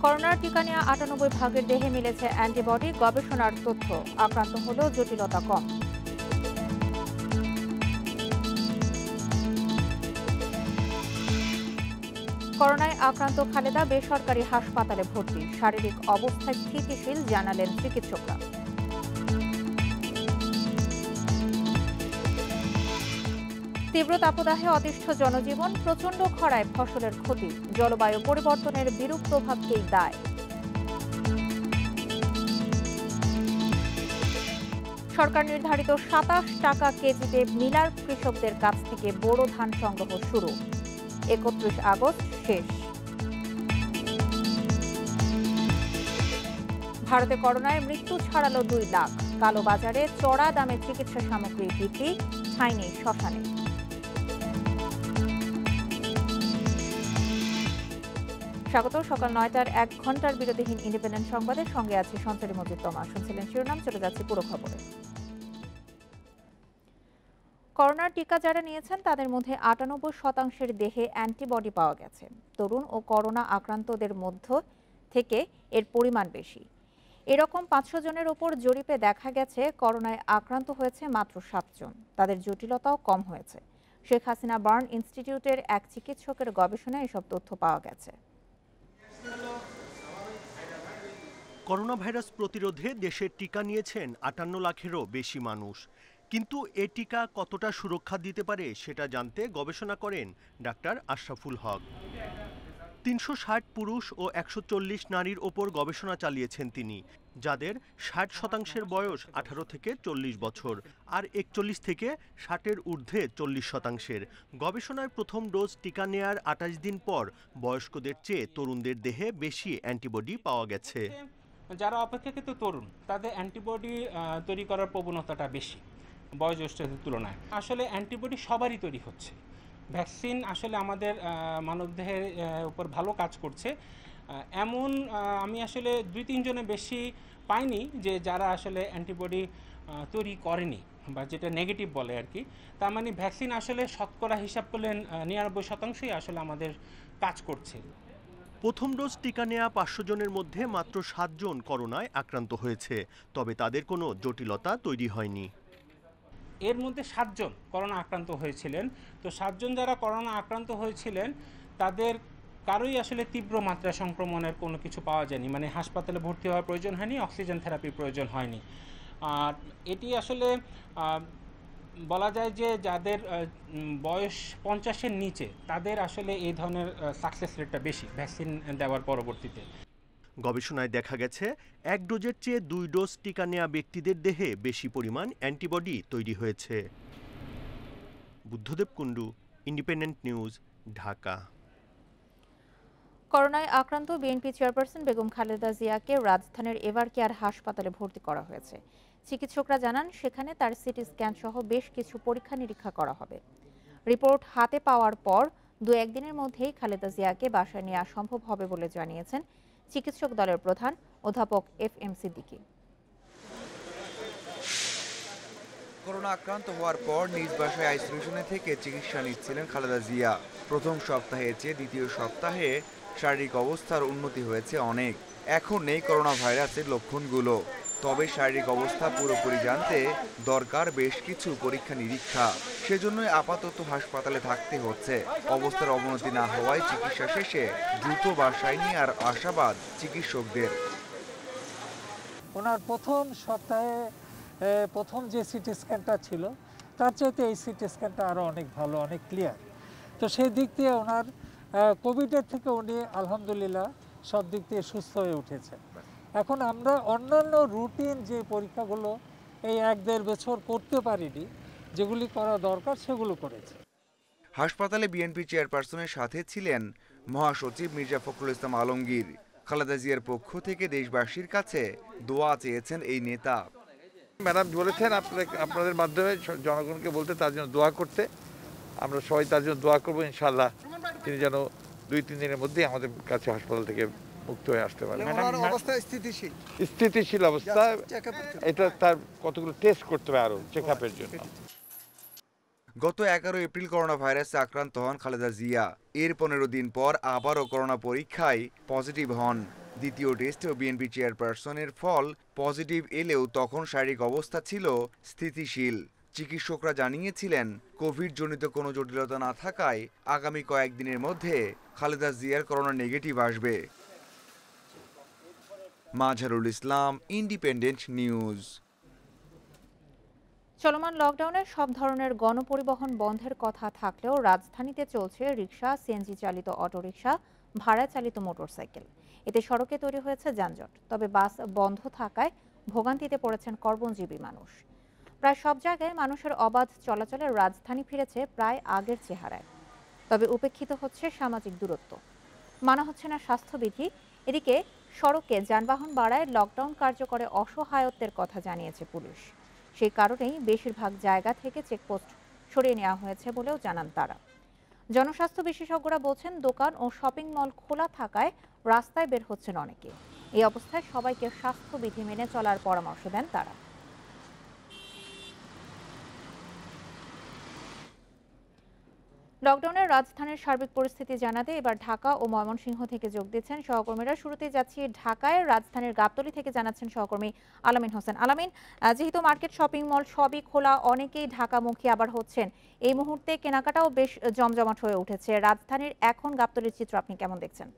করোনার টিকা নেওয়া ৯৮ ভাগের দেহে মিলেছে অ্যান্টিবডি, গবেষণার তথ্য। আক্রান্ত হলেও জটিলতা কম। করোনায় আক্রান্ত খালেদা বেসরকারি হাসপাতালে ভর্তি। শারীরিক অবস্থা স্থিতিশীল জানালেন চিকিৎসকরা। তীব্র তাপদাহে অতিষ্ঠ জনজীবন, প্রচণ্ড খরায় ফসলের ক্ষতি। জলবায়ু পরিবর্তনের বিরূপ প্রভাবকেই দায়। সরকার নির্ধারিত ২৭ টাকা কেজিতে মিলার কৃষকদের কাছ থেকে বোরো ধান সংগ্রহ শুরু। ৩১ আগস্ট শেষ। ভারতে করোনায় মৃত্যু ছাড়ালো ২ লাখ। কালোবাজারে চড়া দামে চিকিৎসা সামগ্রী বিক্রি, ঠাঁই নেই শ্মশানে। স্বাগত সকাল ৯টার ১ ঘন্টার বিরতিহীন ইন্ডিপেন্ডেন্ট সংবাদের সঙ্গে আছে সঞ্চারী মজিদ তমা। শুনছিলেন শিরোনাম, চলে যাচ্ছে পুরো খবরে। করোনার টিকা যারা নিয়েছেন তাদের মধ্যে ৯৮% দেহে অ্যান্টিবডি পাওয়া গেছে। তরুণ ও করোনা আক্রান্তদের মধ্য থেকে এর পরিমাণ বেশি। এরকম ৫০০ জনের ওপর জরিপে দেখা গেছে করোনায় আক্রান্ত হয়েছে মাত্র ৭ জন। তাদের জটিলতাও কম হয়েছে। শেখ হাসিনা বার্ন ইনস্টিটিউটের এক চিকিৎসকের গবেষণায় এসব তথ্য পাওয়া গেছে। করোনা ভাইরাস প্রতিরোধে দেশে টিকা নিয়েছেন ৫৮ লাখেরও বেশি মানুষ। কিন্তু এ টিকা কতটা সুরক্ষা দিতে পারে সেটা জানতে গবেষণা করেন ডাক্তার আশরাফুল হক। ৩৬০ পুরুষ ও ১৪০ নারীর ওপর গবেষণা চালিয়েছেন তিনি, যাদের ৬০% বয়স ১৮ থেকে ৪০ বছর আর ৪১ থেকে ৬০-এর ঊর্ধ্বে ৪০%। গবেষণায় প্রথম ডোজ টিকা নেয়ার ২৮ দিন পর বয়স্কদের চেয়ে তরুণদের দেহে বেশি অ্যান্টিবডি পাওয়া গেছে। যারা অপেক্ষাকৃত তরুণ তাদের অ্যান্টিবডি তৈরি করার প্রবণতাটা বেশি বয়োজ্যেষ্ঠদের তুলনায়। আসলে অ্যান্টিবডি সবারই তৈরি হচ্ছে। ভ্যাকসিন আসলে আমাদের মানবদেহের উপর ভালো কাজ করছে এমন আমি আসলে ২-৩ জনের বেশি পাইনি যে যারা আসলে অ্যান্টিবডি তৈরি করেনি বা যেটা নেগেটিভ বলে আর কি। তার মানে ভ্যাকসিন আসলে শতকরা হিসাব করলেন ৯৯%ই আসলে আমাদের কাজ করছে। প্রথম ডোজ টিকা নেওয়া ৫০০ জনের মধ্যে মাত্র ৭ জন করোনায় আক্রান্ত হয়েছে, তবে তাদের কোনো জটিলতা তৈরি হয়নি। এর মধ্যে ৭ জন করোনা আক্রান্ত হয়েছিলেন। তো ৭ জন যারা করোনা আক্রান্ত হয়েছিলেন তাদের কারোই আসলে তীব্র মাত্রায় সংক্রমণের কোনো কিছু পাওয়া যায়নি, মানে হাসপাতালে ভর্তি হওয়ার প্রয়োজন হয়নি, অক্সিজেন থেরাপির প্রয়োজন হয়নি। আর এটি আসলে বলা যায় যে যাদের বয়স ৫০-এর নিচে তাদের আসলে এই ধরনের সাকসেস রেটটা বেশি ভ্যাকসিন দেওয়ার পরবর্তীতে। গবেষণায় দেখা গেছে ১ ডোজের চেয়ে ২ ডোজ টিকা নেওয়া ব্যক্তিদের দেহে বেশি পরিমাণ অ্যান্টিবডি তৈরি হয়েছে। Buddhadeb Kundu, independent news, Dhaka. করোনায় আক্রান্ত বিএনপি চেয়ারপারসন বেগম খালেদা জিয়াকে রাজধানীর এভার কেয়ার হাসপাতালে ভর্তি করা হয়েছে। চিকিৎসকরা জানান সেখানে তার সিটি স্ক্যান সহ বেশ কিছু পরীক্ষা নিরীক্ষা করা হবে। রিপোর্ট হাতে পাওয়ার পর ২-১ দিনের মধ্যেই খালেদা জিয়াকে বাসায় নেওয়া সম্ভব হবে বলে জানিয়েছেন চিকিৎসক দলের প্রধান অধ্যাপক FM সিদ্দিকী। করোনা আক্রান্ত হওয়ার পর নিজ বাসায় আইসোলেশনে থেকে চিকিৎসা নিচ্ছিলেন খালেদা জিয়া। প্রথম সপ্তাহের চেয়ে দ্বিতীয় সপ্তাহে শারীরিক অবস্থার উন্নতি হয়েছে অনেক। এখন নেই করোনা ভাইরাসের লক্ষণগুলো, তবে শারীরিক অবস্থা পুরোপুরি জানতে দরকার বেশ কিছু পরীক্ষা নিরীক্ষা। সেজন্যই আপাতত হাসপাতালে থাকতে হচ্ছে। অবস্থার অবনতি না হওয়ায় চিকিৎসা শেষে দ্রুত বাসায় নেওয়ার আশাবাদ চিকিৎসকদের। ওনার প্রথম সপ্তাহে প্রথম যে সিটি স্ক্যানটা ছিল তার চাইতে এই সিটি স্ক্যানটা আরও অনেক ভালো, অনেক ক্লিয়ার। তো সেই দিক দিয়ে ওনার কোভিডের থেকে উনি আলহামদুলিল্লাহ সব দিক দিয়ে সুস্থ হয়ে উঠেছেন। এখন আমরা অন্যান্য রুটিন যে পরীক্ষাগুলো এই ১-১.৫ বছর করতে পারিনি, যেগুলি করা দরকার সেগুলো করেছে। হাসপাতালে বিএনপি চেয়ারপারসনের সাথে ছিলেন মহাসচিব মির্জা ফখরুল ইসলাম আলমগীর। খালেদা জিয়ার পক্ষ থেকে দেশবাসীর কাছে দোয়া চেয়েছেন এই নেতা। ম্যাডাম বলেছেন আপনাদের মাধ্যমে জনগণকে বলতে তার জন্য দোয়া করতে। আমরা সবাই তার জন্য দোয়া করবো ইনশাআল্লাহ তিনি যেন ২-৩ দিনের মধ্যেই আমাদের কাছে হাসপাতাল থেকে মুক্ত হয়ে আসতে পারে। স্থিতিশীল অবস্থা, এটা তার কতগুলো টেস্ট করতে হবে আরো চেকআপের জন্য। গত ১১ এপ্রিল করোনা ভাইরাসে আক্রান্ত হন খালেদা জিয়া। এর ১৫ দিন পর আবারও করোনা পরীক্ষায় পজিটিভ হন। দ্বিতীয় টেস্টেও বিএনপি চেয়ারপারসনের ফল পজিটিভ এলেও তখন শারীরিক অবস্থা ছিল স্থিতিশীল। চিকিৎসকরা জানিয়েছিলেন কোভিড-জনিত কোনো জটিলতা না থাকায় আগামী কয়েকদিনের মধ্যে খালেদা জিয়ার করোনা নেগেটিভ আসবে। Mazharul Islam, independent news. চলমান লকডাউনে সব ধরনের গণপরিবহন বন্ধের কথা থাকলেও রাজধানীতে চলছে রিকশা, সিএনজি চালিত অটোরিকশা, ভাড়া চালিত মোটরসাইকেল। এতে সড়কে তৈরি হয়েছে যানজট। তবে বাস বন্ধ থাকায় ভোগান্তিতে পড়েছেন কর্মজীবী মানুষ। প্রায় সব জায়গায় মানুষের অবাধ চলাচলে রাজধানী ফিরেছে প্রায় আগের চেহারায়। তবে উপেক্ষিত হচ্ছে সামাজিক দূরত্ব, মানা হচ্ছে না স্বাস্থ্যবিধি। এদিকে সড়কে যানবাহন বাড়ায় লকডাউন কার্যকরে অসহায়ত্বের কথা জানিয়েছে পুলিশ। সেই কারণেই বেশিরভাগ জায়গা থেকে চেকপোস্ট সরিয়ে নেওয়া হয়েছে বলেও জানান তারা। জনস্বাস্থ্য বিশেষজ্ঞরা বলছেন, দোকান ও শপিং মল খোলা থাকায় রাস্তায় বের হচ্ছেন অনেকে। এই অবস্থায় সবাইকে স্বাস্থ্যবিধি মেনে চলার পরামর্শ দেন তারা। লকডাউনের রাজধানীর সার্বিক পরিস্থিতি জানাতে এবার ঢাকা ও ময়মনসিংহ থেকে যোগ দিচ্ছেন সহকর্মীরা। শুরুতেই যাচ্ছি ঢাকায়, রাজধানীর গাবতলী থেকে জানাচ্ছেন সহকর্মী আলামিন হোসেন। আলামিন, যেহেতু মার্কেট, শপিং মল সবই খোলা, অনেকেই ঢাকামুখী আবার হচ্ছেন, এই মুহূর্তে কেনাকাটাও বেশ জমজমাট হয়ে উঠেছে। রাজধানীর এখন গাবতলীর চিত্র আপনি কেমন দেখছেন?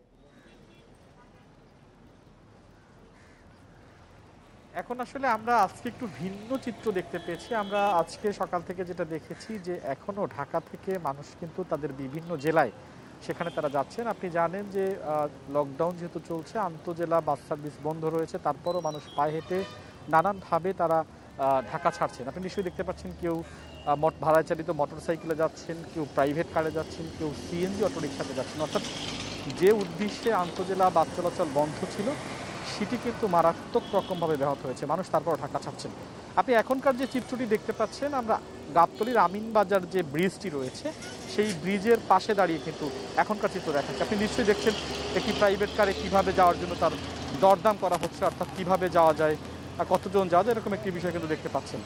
এখন আসলে আমরা আজকে একটু ভিন্ন চিত্র দেখতে পেয়েছি। আমরা আজকে সকাল থেকে যেটা দেখেছি যে এখনো ঢাকা থেকে মানুষ কিন্তু তাদের বিভিন্ন জেলায় সেখানে তারা যাচ্ছেন। আপনি জানেন যে লকডাউন যেহেতু চলছে, আন্তজেলা বাস সার্ভিস বন্ধ রয়েছে, তারপরও মানুষ পায়ে হেঁটে নানানভাবে তারা ঢাকা ছাড়ছেন। আপনি নিশ্চয়ই দেখতে পাচ্ছেন কেউ ভাড়ায় চালিত মোটরসাইকেলে যাচ্ছেন, কেউ প্রাইভেট কারে যাচ্ছেন, কেউ সিএনজি অটোরিকশাতে যাচ্ছেন। অর্থাৎ যে উদ্দেশ্যে আন্তজেলা বাস চলাচল বন্ধ ছিল সেটি কিন্তু মারাত্মক রকমভাবে ব্যাহত হয়েছে, মানুষ তারপর ঢাকা ছাড়ছেন। আপনি এখনকার যে চিত্রটি দেখতে পাচ্ছেন, আমরা গাবতলীর আমিনবাজার যে ব্রিজটি রয়েছে সেই ব্রিজের পাশে দাঁড়িয়ে কিন্তু এখনকার চিত্র দেখাচ্ছে। আপনি নিশ্চয়ই দেখছেন একটি প্রাইভেট কারে কিভাবে যাওয়ার জন্য তার দরদাম করা হচ্ছে, অর্থাৎ কিভাবে যাওয়া যায়, কতজন যাওয়া যায়, এরকম একটি বিষয় কিন্তু দেখতে পাচ্ছেন।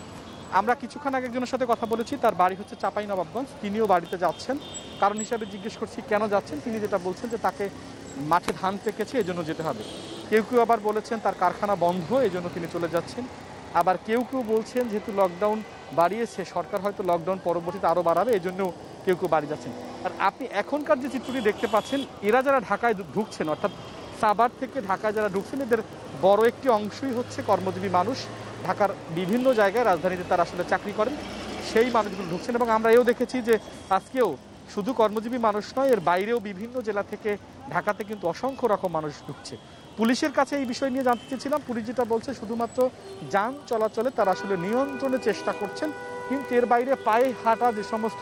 আমরা কিছুক্ষণ আগে একজনের সাথে কথা বলেছি, তার বাড়ি হচ্ছে চাঁপাইনবাবগঞ্জ, তিনিও বাড়িতে যাচ্ছেন। কারণ হিসাবে জিজ্ঞেস করছি কেন যাচ্ছেন, তিনি যেটা বলছেন যে তাকে মাঠে ধান পেকেছে, এই জন্য যেতে হবে। কেউ কেউ আবার বলেছেন তার কারখানা বন্ধ, এই জন্য তিনি চলে যাচ্ছেন। আবার কেউ কেউ বলছেন যেহেতু লকডাউন বাড়িয়েছে সরকার, হয়তো লকডাউন পরবর্তীতে আরও বাড়াবে, এই জন্য কেউ কেউ বাড়ি যাচ্ছেন। আর আপনি এখনকার যে চিত্রটি দেখতে পাচ্ছেন, এরা যারা ঢাকায় ঢুকছেন, অর্থাৎ সাভার থেকে ঢাকায় যারা ঢুকছেন, এদের বড় একটি অংশই হচ্ছে কর্মজীবী মানুষ। ঢাকার বিভিন্ন জায়গায়, রাজধানীতে তারা আসলে চাকরি করেন, সেই মানুষগুলো ঢুকছেন। এবং আমরা এও দেখেছি যে আজকেও শুধু কর্মজীবী মানুষ নয়, এর বাইরেও বিভিন্ন জেলা থেকে ঢাকাতে কিন্তু অসংখ্য রকম মানুষ ঢুকছে। পুলিশের কাছে এই বিষয় নিয়ে জানতে চেয়েছিলাম, পুলিশ যেটা বলছে শুধুমাত্র যান চলাচলে তারা আসলে নিয়ন্ত্রণের চেষ্টা করছেন, কিন্তু এর বাইরে পায়ে হাঁটা যে সমস্ত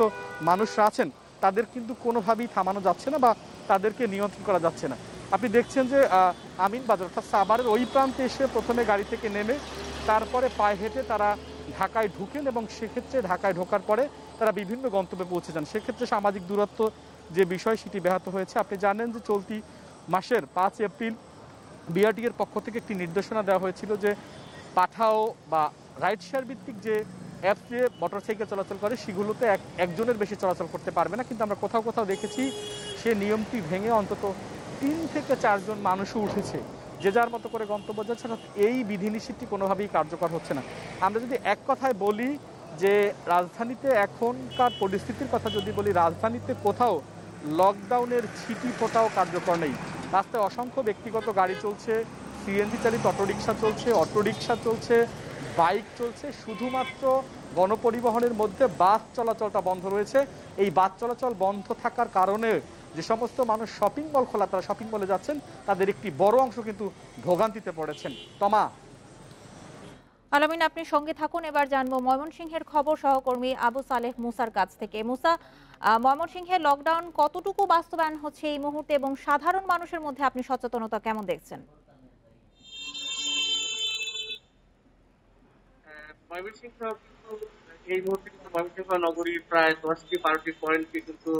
মানুষরা আছেন তাদের কিন্তু কোনোভাবেই থামানো যাচ্ছে না বা তাদেরকে নিয়ন্ত্রণ করা যাচ্ছে না। আপনি দেখছেন যে আমিনবাজার অর্থাৎ সাভারের ওই প্রান্তে এসে প্রথমে গাড়ি থেকে নেমে তারপরে পায়ে হেঁটে তারা ঢাকায় ঢুকেন এবং সেক্ষেত্রে ঢাকায় ঢোকার পরে তারা বিভিন্ন গন্তব্যে পৌঁছে যান। সেক্ষেত্রে সামাজিক দূরত্ব যে বিষয় সেটি ব্যাহত হয়েছে। আপনি জানেন যে চলতি মাসের 5 এপ্রিল বিআরটি এর পক্ষ থেকে একটি নির্দেশনা দেওয়া হয়েছিল যে পাঠাও বা রাইড শেয়ার ভিত্তিক যে অ্যাপ দিয়ে মোটরসাইকেল চলাচল করে সেগুলোতে একজনের বেশি চলাচল করতে পারবে না। কিন্তু আমরা কোথাও কোথাও দেখেছি সে নিয়মটি ভেঙে অন্তত 3 থেকে 4 জন মানুষও উঠেছে, যে যার মতো করে গন্তব্য যাচ্ছে। এই বিধিনিষেধটি কোনোভাবেই কার্যকর হচ্ছে না। আমরা যদি এক কথায় বলি যে রাজধানীতে এখনকার পরিস্থিতির কথা যদি বলি, রাজধানীতে কোথাও লকডাউনের ছিটি ফোটাও কার্যকর নেই। রাস্তায় অসংখ্য ব্যক্তিগত গাড়ি চলছে, সিএনজি চালিত অটোরিকশা চলছে, বাইক চলছে। শুধুমাত্র গণপরিবহনের মধ্যে বাস চলাচলটা বন্ধ রয়েছে। এই বাস চলাচল বন্ধ থাকার কারণে যে সমস্ত মানুষ শপিং মল খোলা, তারা শপিং মলে যাচ্ছেন, তাদের একটি বড় অংশ কিন্তু ভোগান্তিতে পড়েছেন। তমা, আলামিন, আপনি সঙ্গে থাকুন। এবার জানবো ময়মনসিংহের খবর সহকর্মী আবু সালেহ মুসার কাছ থেকে। মুসা, ময়মনসিংহে লকডাউন কতটুকু বাস্তবায়ন হচ্ছে এই মুহূর্তে এবং সাধারণ মানুষের মধ্যে আপনি সচেতনতা কেমন দেখছেন? ময়মনসিংহ এই মুহূর্তে কিন্তু ময়মনসিংহ নগরীর প্রায় 10-12টি পয়েন্টকে কিন্তু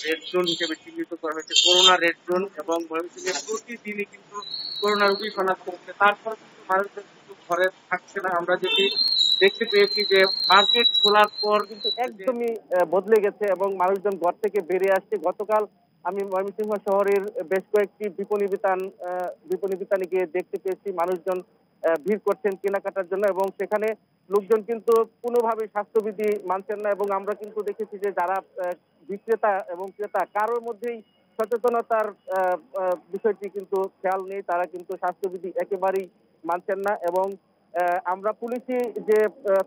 রেড জোন হিসেবে চিহ্নিত করা হয়েছে, করোনা রেড জোন। এবং ময়মনসিংহে প্রতিদিনই কিন্তু করোনা রোগী শনাক্ত হচ্ছে, তারপর কিন্তু মানুষজন কিন্তু ঘরে থাকছে না। আমরা যদি দেখতে পেয়েছি যে মার্কেট খোলার পর কিন্তু একদমই বদলে গেছে এবং মানুষজন ঘর থেকে বেরিয়ে আসছে। গতকাল আমি ময়মনসিংহ শহরের বেশ কয়েকটি বিপণী বিতানে গিয়ে দেখতে পেয়েছি মানুষজন ভিড় করছেন কেনাকাটার জন্য, এবং সেখানে লোকজন কিন্তু কোনোভাবেই স্বাস্থ্যবিধি মানছেন না। এবং আমরা কিন্তু দেখেছি যে যারা বিক্রেতা এবং ক্রেতা কারোর মধ্যেই সচেতনতার বিষয়টি কিন্তু খেয়াল নেই, তারা কিন্তু স্বাস্থ্যবিধি একেবারেই মানছেন না। এবং আমরা পুলিশি যে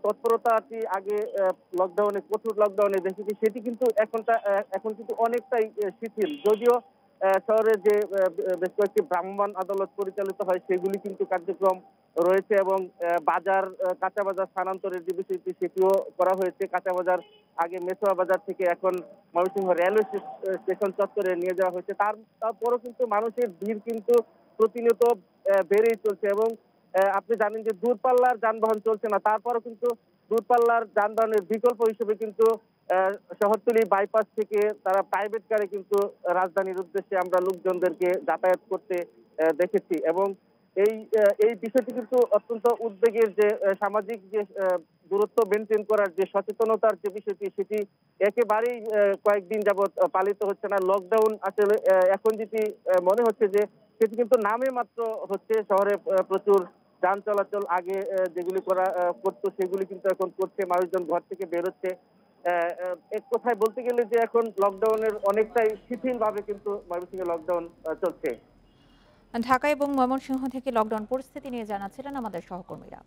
তৎপরতাটি আগে লকডাউনে, কঠোর লকডাউনে দেখেছি, সেটি কিন্তু এখন কিন্তু অনেকটাই শিথিল। যদিও শহরে যে বেশ কয়েকটি ভ্রাম্যমাণ আদালত পরিচালিত হয় সেগুলি কিন্তু কার্যক্রম রয়েছে, এবং বাজার কাঁচা বাজার স্থানান্তরের যে বিষয়টি সেটিও করা হয়েছে। কাঁচা বাজার আগে মেসোয়া বাজার থেকে এখন ময়মনসিংহ রেলওয়ে স্টেশন চত্বরে নিয়ে যাওয়া হয়েছে। তারপরও কিন্তু মানুষের ভিড় কিন্তু প্রতিনিয়ত বেড়েই চলছে। এবং আপনি জানেন যে দূরপাল্লার যানবাহন চলছে না, তারপরও কিন্তু দূরপাল্লার যানবাহনের বিকল্প হিসেবে কিন্তু শহরতলি বাইপাস থেকে তারা প্রাইভেট কারে কিন্তু রাজধানীর উদ্দেশ্যে আমরা লোকজনদেরকে যাতায়াত করতে দেখেছি। এবং এই বিষয়টি কিন্তু অত্যন্ত উদ্বেগের, যে সামাজিক যে দূরত্ব মেনটেন করার যে সচেতনতার যে বিষয়টি, সেটি একেবারেই কয়েকদিন যাবৎ পালিত হচ্ছে না। লকডাউন আসলে এখন যেটি মনে হচ্ছে যে সেটি কিন্তু নামে মাত্র হচ্ছে। শহরে প্রচুর যান চলাচল আগে যেগুলি করতো সেগুলি কিন্তু এখন করছে, মানুষজন ঘর থেকে বেরোচ্ছে। এক কথায় বলতে গেলে যে এখন লকডাউনের অনেকটাই শিথিলভাবে কিন্তু ময়মনসিংহে লকডাউন চলছে। ঢাকা এবং ময়মনসিংহ থেকে লকডাউন পরিস্থিতি নিয়ে জানাচ্ছিলেন আমাদের সহকর্মীরা।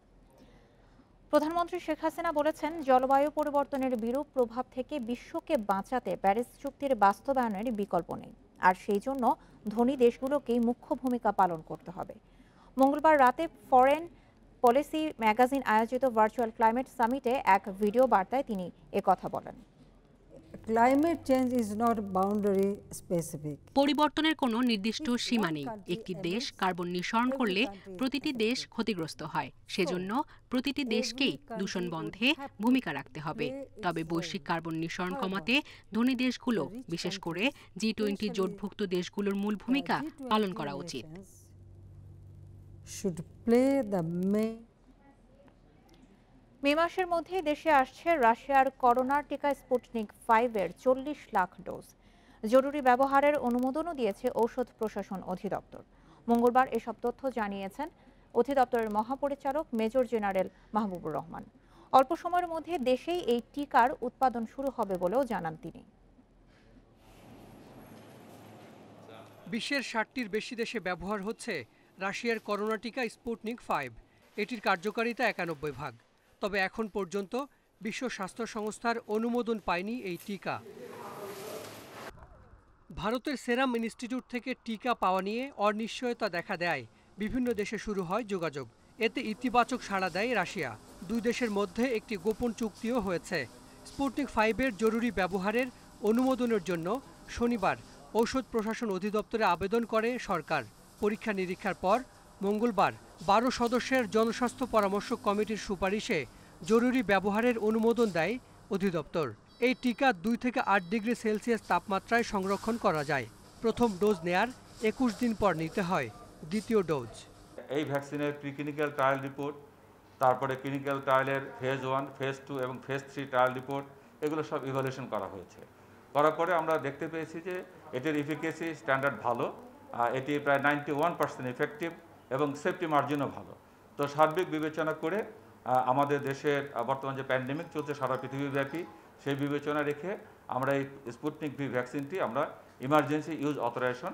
প্রধানমন্ত্রী শেখ হাসিনা বলেছেন, জলবায়ু পরিবর্তনের বিরূপ প্রভাব থেকে বিশ্বকে বাঁচাতে প্যারিস চুক্তির বাস্তবায়নের বিকল্প নেই, আর সেই জন্য ধনী দেশগুলোকেই মুখ্য ভূমিকা পালন করতে হবে। মঙ্গলবার রাতে ফরেন পলিসি ম্যাগাজিন আয়োজিত ভার্চুয়াল ক্লাইমেট সামিটে এক ভিডিও বার্তায় তিনি একথা বলেন। Climate change is not boundary specific. পরিবর্তনের কোনো নির্দিষ্ট সীমা নেই। একটি দেশ কার্বন নিঃসরণ করলে প্রতিটি দেশ ক্ষতিগ্রস্ত হয়। সেজন্য প্রতিটি দেশকেই দূষণ বন্ধে ভূমিকা রাখতে হবে। তবে বৈশ্বিক কার্বন নিঃসরণ কমাতে ধনী দেশগুলো, বিশেষ করে G20 জোটভুক্ত দেশগুলোর মূল ভূমিকা পালন করা উচিত। মে মাসের মধ্যে দেশে আসছে রাশিয়ার করোনার টিকা স্পুটনিক 5-এর 40 লাখ ডোজ। জরুরি ব্যবহারের অনুমোদনও দিয়েছে ঔষধ প্রশাসন অধিদপ্তর। মঙ্গলবার এসব তথ্য জানিয়েছেন অধিদপ্তরের মহাপরিচালক মেজর জেনারেল মাহবুবুর রহমান। অল্প সময়ের মধ্যে দেশেই এই টিকার উৎপাদন শুরু হবে বলেও জানান তিনি। বিশ্বের 60টির বেশি দেশে ব্যবহার হচ্ছে রাশিয়ার করোনা টিকা স্পুটনিক 5। এটির কার্যকারিতা 91%। তবে এখন পর্যন্ত বিশ্ব স্বাস্থ্য সংস্থার অনুমোদন পায়নি এই টিকা। ভারতের সেরাম ইনস্টিটিউট থেকে টিকা পাওয়া নিয়ে অনিশ্চয়তা দেখা দেয় বিভিন্ন দেশে শুরু হয় যোগাযোগ। এতে ইতিবাচক সাড়া দেয় রাশিয়া। দুই দেশের মধ্যে একটি গোপন চুক্তিও হয়েছে। স্পুটনিক 5-এর জরুরি ব্যবহারের অনুমোদনের জন্য শনিবার ঔষধ প্রশাসন অধিদপ্তরে আবেদন করে সরকার। পরীক্ষা নিরীক্ষার পর মঙ্গলবার 12 সদস্যের জনস্বাস্থ্য পরামর্শ কমিটির সুপারিশে জরুরি ব্যবহারের অনুমোদন দেয় অধিদপ্তর। এই টিকা 2 থেকে 8 ডিগ্রি সেলসিয়াস তাপমাত্রায় সংরক্ষণ করা যায়। প্রথম ডোজ নেয়ার 21 দিন পর নিতে হয় দ্বিতীয় ডোজ। এই ভ্যাকসিনের প্রিক্লিনিক্যাল ট্রায়াল রিপোর্ট, তারপরে ক্লিনিক্যাল ট্রায়ালের ফেজ 1, ফেজ 2 এবং ফেজ 3 ট্রায়াল রিপোর্ট, এগুলো সব ইভালুয়েশন করা হয়েছে। করার পরে আমরা দেখতে পেয়েছি যে এটির এফিকেসি স্ট্যান্ডার্ড ভালো, এটি প্রায় 91% এফেক্টিভ এবং সেফটি মার্জিনও ভালো। তো সার্বিক বিবেচনা করে আমাদের দেশের বর্তমান যে প্যান্ডেমিক চলছে সারা পৃথিবীব্যাপী, সেই বিবেচনা রেখে আমরা এই স্পুটনিক ভি ভ্যাকসিনটি আমরা ইমার্জেন্সি ইউজ অথরাইজেশন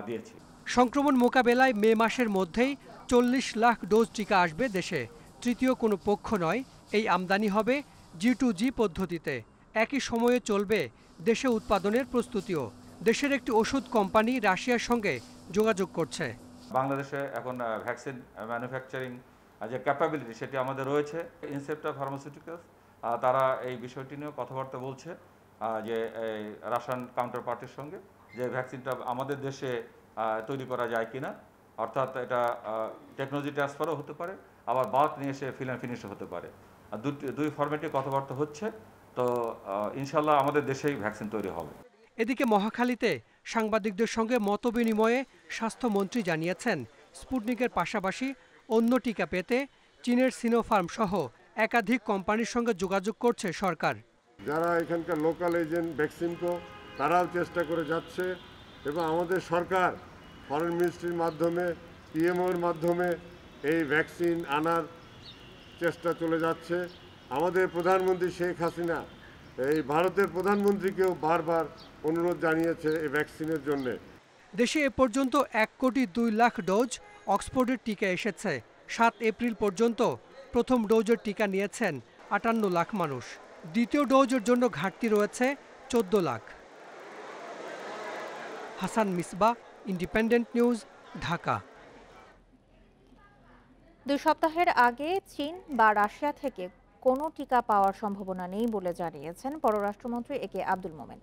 দিয়েছি। সংক্রমণ মোকাবেলায় মে মাসের মধ্যেই 40 লাখ ডোজ টিকা আসবে দেশে। তৃতীয় কোনো পক্ষ নয়, এই আমদানি হবে G2G পদ্ধতিতে। একই সময়ে চলবে দেশে উৎপাদনের প্রস্তুতিও। দেশের একটি ওষুধ কোম্পানি রাশিয়ার সঙ্গে যোগাযোগ করছে। বাংলাদেশে এখন ভ্যাকসিন ম্যানুফ্যাকচারিং যে ক্যাপাবিলিটি সেটি আমাদের রয়েছে। ইনসেপ্টা ফার্মাসিউটিক্যালস তারা এই বিষয়টি নিয়ে কথাবার্তা বলছে যে রাশিয়ান কাউন্টার পার্টির সঙ্গে, যে ভ্যাকসিনটা আমাদের দেশে তৈরি করা যায় কিনা, অর্থাৎ এটা টেকনোলজি ট্রান্সফারও হতে পারে, আবার বাল্ক নিয়ে এসে ফিল অ্যান্ড ফিনিশও হতে পারে। দুই ফরম্যাটে কথাবার্তা হচ্ছে। তো ইনশাল্লাহ আমাদের দেশেই ভ্যাকসিন তৈরি হবে। এদিকে মহাখালীতে সাংবাদিকদের সঙ্গে মতবিনিময়ে স্বাস্থ্যমন্ত্রী জানিয়েছেন, স্পুটনিকের পাশাপাশি অন্য টিকা পেতে চীনের সিনোফার্ম সহ একাধিক কোম্পানির সঙ্গে যোগাযোগ করছে সরকার। যারা এখানকার লোকাল এজেন্ট ভ্যাকসিন তারাও চেষ্টা করে যাচ্ছে এবং আমাদের সরকার ফরেন মিনিস্ট্রির মাধ্যমে পিএমওর মাধ্যমে এই ভ্যাকসিন আনার চেষ্টা চলে যাচ্ছে। আমাদের প্রধানমন্ত্রী শেখ হাসিনা এই ভারতের প্রধানমন্ত্রীকেও বারবার অনুরোধ জানিয়েছে এই ভ্যাকসিনের জন্য। দেশে এ পর্যন্ত 1,02,00,000 ডোজ অক্সফোর্ডের টিকা এসেছে। 7 এপ্রিল পর্যন্ত প্রথম ডোজের টিকা নিয়েছেন 58 লাখ মানুষ। দ্বিতীয় ডোজের জন্য ঘাটতি রয়েছে 14 লাখ। Hasan Misbah, independent news, Dhaka. 2 সপ্তাহের আগে চীন বা রাশিয়া থেকে কোনো টিকা পাওয়ার সম্ভাবনা নেই বলে জানিয়েছেন পররাষ্ট্রমন্ত্রী একে আব্দুল মোমেন।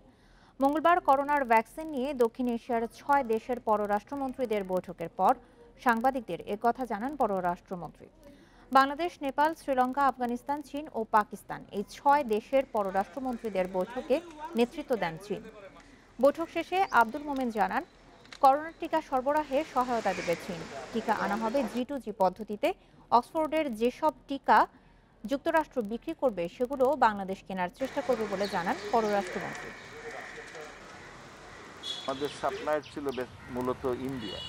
মঙ্গলবার করোনার ভ্যাকসিন নিয়ে দক্ষিণ এশিয়ার 6 দেশের পররাষ্ট্রমন্ত্রীদের বৈঠকের পর সাংবাদিকদের একথা জানান পররাষ্ট্রমন্ত্রী। বাংলাদেশ, নেপাল, শ্রীলঙ্কা, আফগানিস্তান, চীন ও পাকিস্তান এই 6 দেশের পররাষ্ট্রমন্ত্রীদের বৈঠকে নেতৃত্ব দেন চীন। বৈঠক শেষে আব্দুল মোমেন জানান, করোনা টিকা সরবরাহে সহায়তা দেবে চীন। টিকা আনা হবে G2G পদ্ধতিতে। অক্সফোর্ডের যেসব টিকা যুক্তরাষ্ট্র বিক্রি করবে সেগুলো বাংলাদেশ কেনার চেষ্টা করবে বলে জানান পররাষ্ট্রমন্ত্রী। আমাদের সাপ্লাই ছিল মূলত ইন্ডিয়া,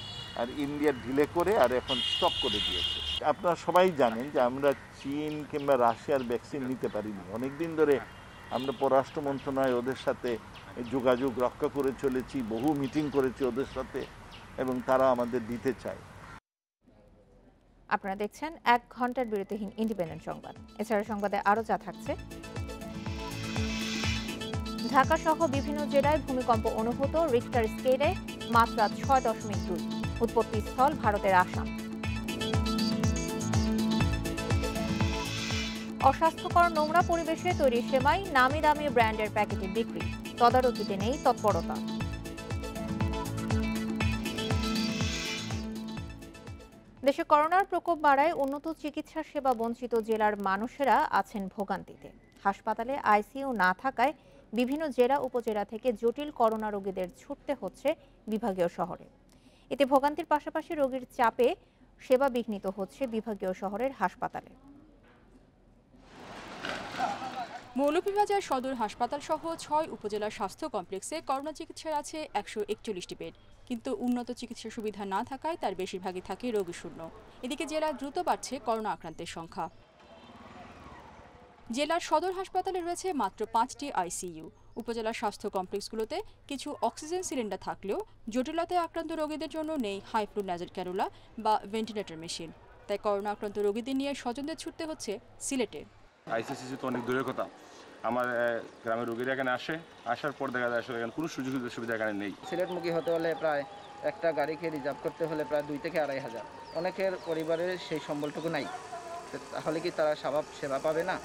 আর ইন্ডিয়া ঢিলে করে আর এখন স্টপ করে দিয়েছে। আপনারা সবাই জানেন যে আমরা চীন কিংবা রাশিয়ার ভ্যাকসিন নিতে পারিনি। অনেকদিন ধরে আমরা পররাষ্ট্র মন্ত্রণালয় ওদের সাথে যোগাযোগ রক্ষা করে চলেছি, বহু মিটিং করেছি ওদের সাথে, এবং তারা আমাদের দিতে চায়। আপনারা দেখছেন 1 ঘন্টার বিরতিহীন ইন্ডিপেন্ডেন্ট সংবাদ। এছাড়া সংবাদে আরও যা থাকছে, ঢাকা সহ বিভিন্ন জেলায় ভূমিকম্প অনুভূত, রিক্টার স্কেলে মাত্রা 6.2, উৎপত্তিস্থল ভারতের আসাম। অস্বাস্থ্যকর নোংরা পরিবেশে তৈরি সেমাই নামি দামি ব্র্যান্ডের প্যাকেটে বিক্রি, তদারকিতে নেই তৎপরতা। দেশে করোনার প্রকোপ বাড়ায় উন্নত চিকিৎসা সেবা বঞ্চিত জেলার মানুষেরা আছেন ভোগান্তিতে। হাসপাতালে আইসিইউ না থাকায় বিভিন্ন জেলা উপজেলা থেকে জটিল করোনা রোগীদের ছুটতে হচ্ছে বিভাগীয় শহরে। এতে ভোগান্তির পাশাপাশি রোগীর চাপে সেবা বিঘ্নিত হচ্ছে বিভাগীয় শহরের হাসপাতালে। মৌলভীবাজার সদর হাসপাতাল সহ 6 উপজেলা স্বাস্থ্য কমপ্লেক্সে করোনা চিকিৎসার আছে 141টি বেড, কিন্তু উন্নত চিকিৎসা সুবিধা না থাকায় তার বেশিরভাগই থাকে রোগী শূন্য। এদিকে জেলায় দ্রুত বাড়ছে করোনা আক্রান্তের সংখ্যা। জেলার সদর হাসপাতালে রয়েছে মাত্র 5টি আইসিইউ। উপজেলা স্বাস্থ্য কমপ্লেক্সগুলোতে কিছু অক্সিজেন সিলিন্ডার থাকলেও জটিলতায় আক্রান্ত রোগীদের জন্য নেই হাই ফ্লো ন্যাজেল ক্যানুলা বা ভেন্টিলেটর মেশিন। তাই করোনা আক্রান্ত রোগীদের নিয়ে স্বজনদের ছুটতে হচ্ছে সিলেটে। আইসিসি তো অনেক দূরের কথা, আমার গ্রামের রোগীরা এখানে আসার পর দেখা যায় আসলে এখানে কোনো সুযোগ সুবিধা এখানে নেই। সিলেটমুখী হতে হলে প্রায় একটা গাড়িকে রিজার্ভ করতে হলে প্রায় 2 থেকে 2.5 হাজার। অনেকের পরিবারের সেই সম্বলটুকু নাই, তাহলে কি তারা সেবা পাবে না?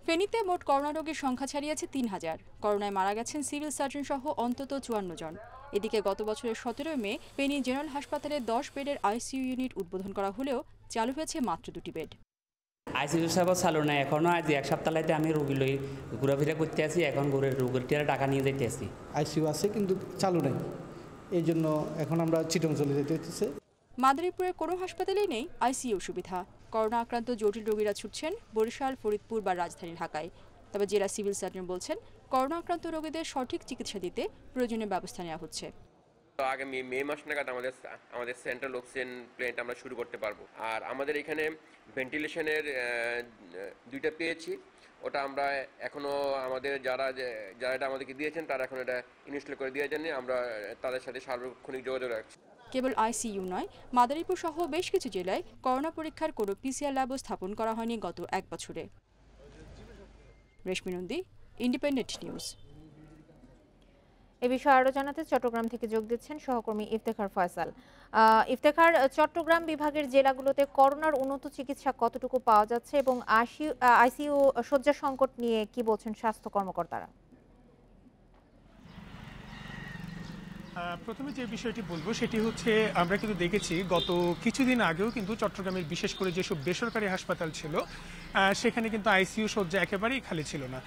ফেনীতে মোট করোনা রোগীর সংখ্যা ছাড়িয়েছে 3000। করোনায় মারা গেছেন সিভিল সার্জন সহ অন্তত 54 জন। এদিকে গত বছরের 17 মে ফেনী জেনারেল হাসপাতালে 10 বেডের আইসিইউ ইউনিট উদ্বোধন করা হলেও চালু হয়েছে মাত্র 2টি বেড। আইসিইউ সেবা চালু নাই এখনো। আজ 1 সপ্তাহ লাইতে আমি রোগী লই ঘোরাফেরা করতে আসি, এখন রোগীর টিয়ার টাকা নিয়ে যেতে আসি। আইসিইউ আছে কিন্তু চালু নাই, এই জন্য এখন আমরা চিটং চলে যেতে হচ্ছে। মাদারীপুরের কোনো হাসপাতালেই নেই আইসিইউ সুবিধা। করোনা আক্রান্ত জটিল রোগীরা ছুটছেন বরিশাল, ফরিদপুর বা রাজধানী ঢাকায়। তবে জেলা সিভিল সার্জন বলছেন, করোনা আক্রান্ত রোগীদের সঠিক চিকিৎসা দিতে প্রয়োজনীয় ব্যবস্থা নেওয়া হচ্ছে। আগামী মে মাস নাগাদ আমাদের সেন্ট্রাল অক্সিজেন প্ল্যান্ট আমরা শুরু করতে পারবো। আর আমাদের এখানে ভেন্টিলেশনের 2টা পেয়েছি, ওটা আমরা এখনো আমাদের যারা এটা আমাদেরকে দিয়েছেন তারা এখন এটা ইনস্টল করে দিয়ে যাননি। আমরা তাদের সাথে সার্বক্ষণিক যোগাযোগ রাখছি। কেবল আইসিইউ নয়, মাদারীপুর সহ বেশ কিছু জেলায় করোনা পরীক্ষার কোনো পিসিআর ল্যাবও স্থাপন করা হয়নি গত 1 বছরে। রেশমি নন্দী, ইন্ডিপেন্ডেন্ট নিউজ। এ বিষয়ে আরও জানাতে চট্টগ্রাম থেকে যোগ দিচ্ছেন সহকর্মী ইফতেখার ফয়সাল। ইফতেখার, চট্টগ্রাম বিভাগের জেলাগুলোতে করোনার উন্নত চিকিৎসা কতটুকু পাওয়া যাচ্ছে এবং আইসিইউ শয্যা সংকট নিয়ে কি বলছেন স্বাস্থ্য কর্মকর্তারা? প্রথমে যে বিষয়টি বলবো সেটি হচ্ছে, আমরা কিন্তু দেখেছি গত কিছুদিন আগেও কিন্তু চট্টগ্রামের বিশেষ করে যেসব বেসরকারি হাসপাতাল ছিল সেখানে কিন্তু আইসিইউ শয্যা একেবারেই খালি ছিল না,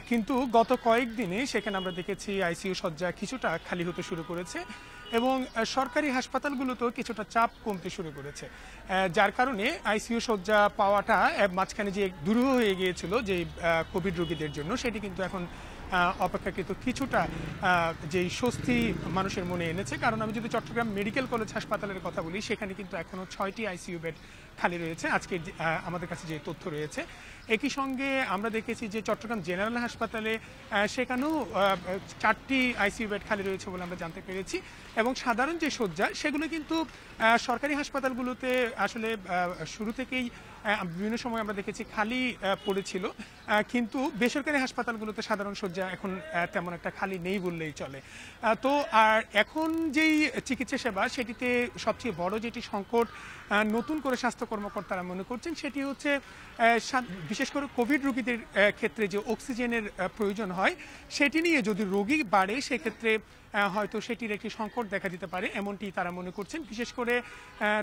কিন্তু গত কয়েকদিনে সেখানে আমরা দেখেছি আইসিইউ শয্যা কিছুটা খালি হতে শুরু করেছে। এবং সরকারি হাসপাতালগুলোতেও কিছুটা চাপ কমতে শুরু করেছে, যার কারণে আইসিইউ শয্যা পাওয়াটা মাঝখানে যে দুরূহ হয়ে গিয়েছিল যে কোভিড রোগীদের জন্য, সেটি কিন্তু এখন অপেক্ষাকৃত কিছুটা যেই স্বস্তি মানুষের মনে এনেছে। কারণ আমি যদি চট্টগ্রাম মেডিকেল কলেজ হাসপাতালের কথা বলি, সেখানে কিন্তু এখনও 6টি আইসিইউ বেড খালি রয়েছে আজকে আমাদের কাছে যে তথ্য রয়েছে। একই সঙ্গে আমরা দেখেছি যে চট্টগ্রাম জেনারেল হাসপাতালে সেখানেও 4টি আইসিইউ বেড খালি রয়েছে বলে আমরা জানতে পেরেছি। এবং সাধারণ যে শয্যা সেগুলো কিন্তু সরকারি হাসপাতালগুলোতে আসলে শুরু থেকেই বিভিন্ন সময় আমরা দেখেছি খালি পড়েছিল, কিন্তু বেসরকারি হাসপাতালগুলোতে সাধারণ শয্যা এখন তেমন একটা খালি নেই বললেই চলে। তো আর এখন যেই চিকিৎসা সেবা, সেটিতে সবচেয়ে বড় যেটি সংকট নতুন করে স্বাস্থ্য কর্মকর্তারা মনে করছেন, সেটি হচ্ছে বিশেষ করে কোভিড রোগীদের ক্ষেত্রে যে অক্সিজেনের প্রয়োজন হয়, সেটি নিয়ে যদি রোগী বাড়ে সেক্ষেত্রে হয়তো সেটির একটি সংকট দেখা দিতে পারে, এমনটি তারা মনে করছেন। বিশেষ করে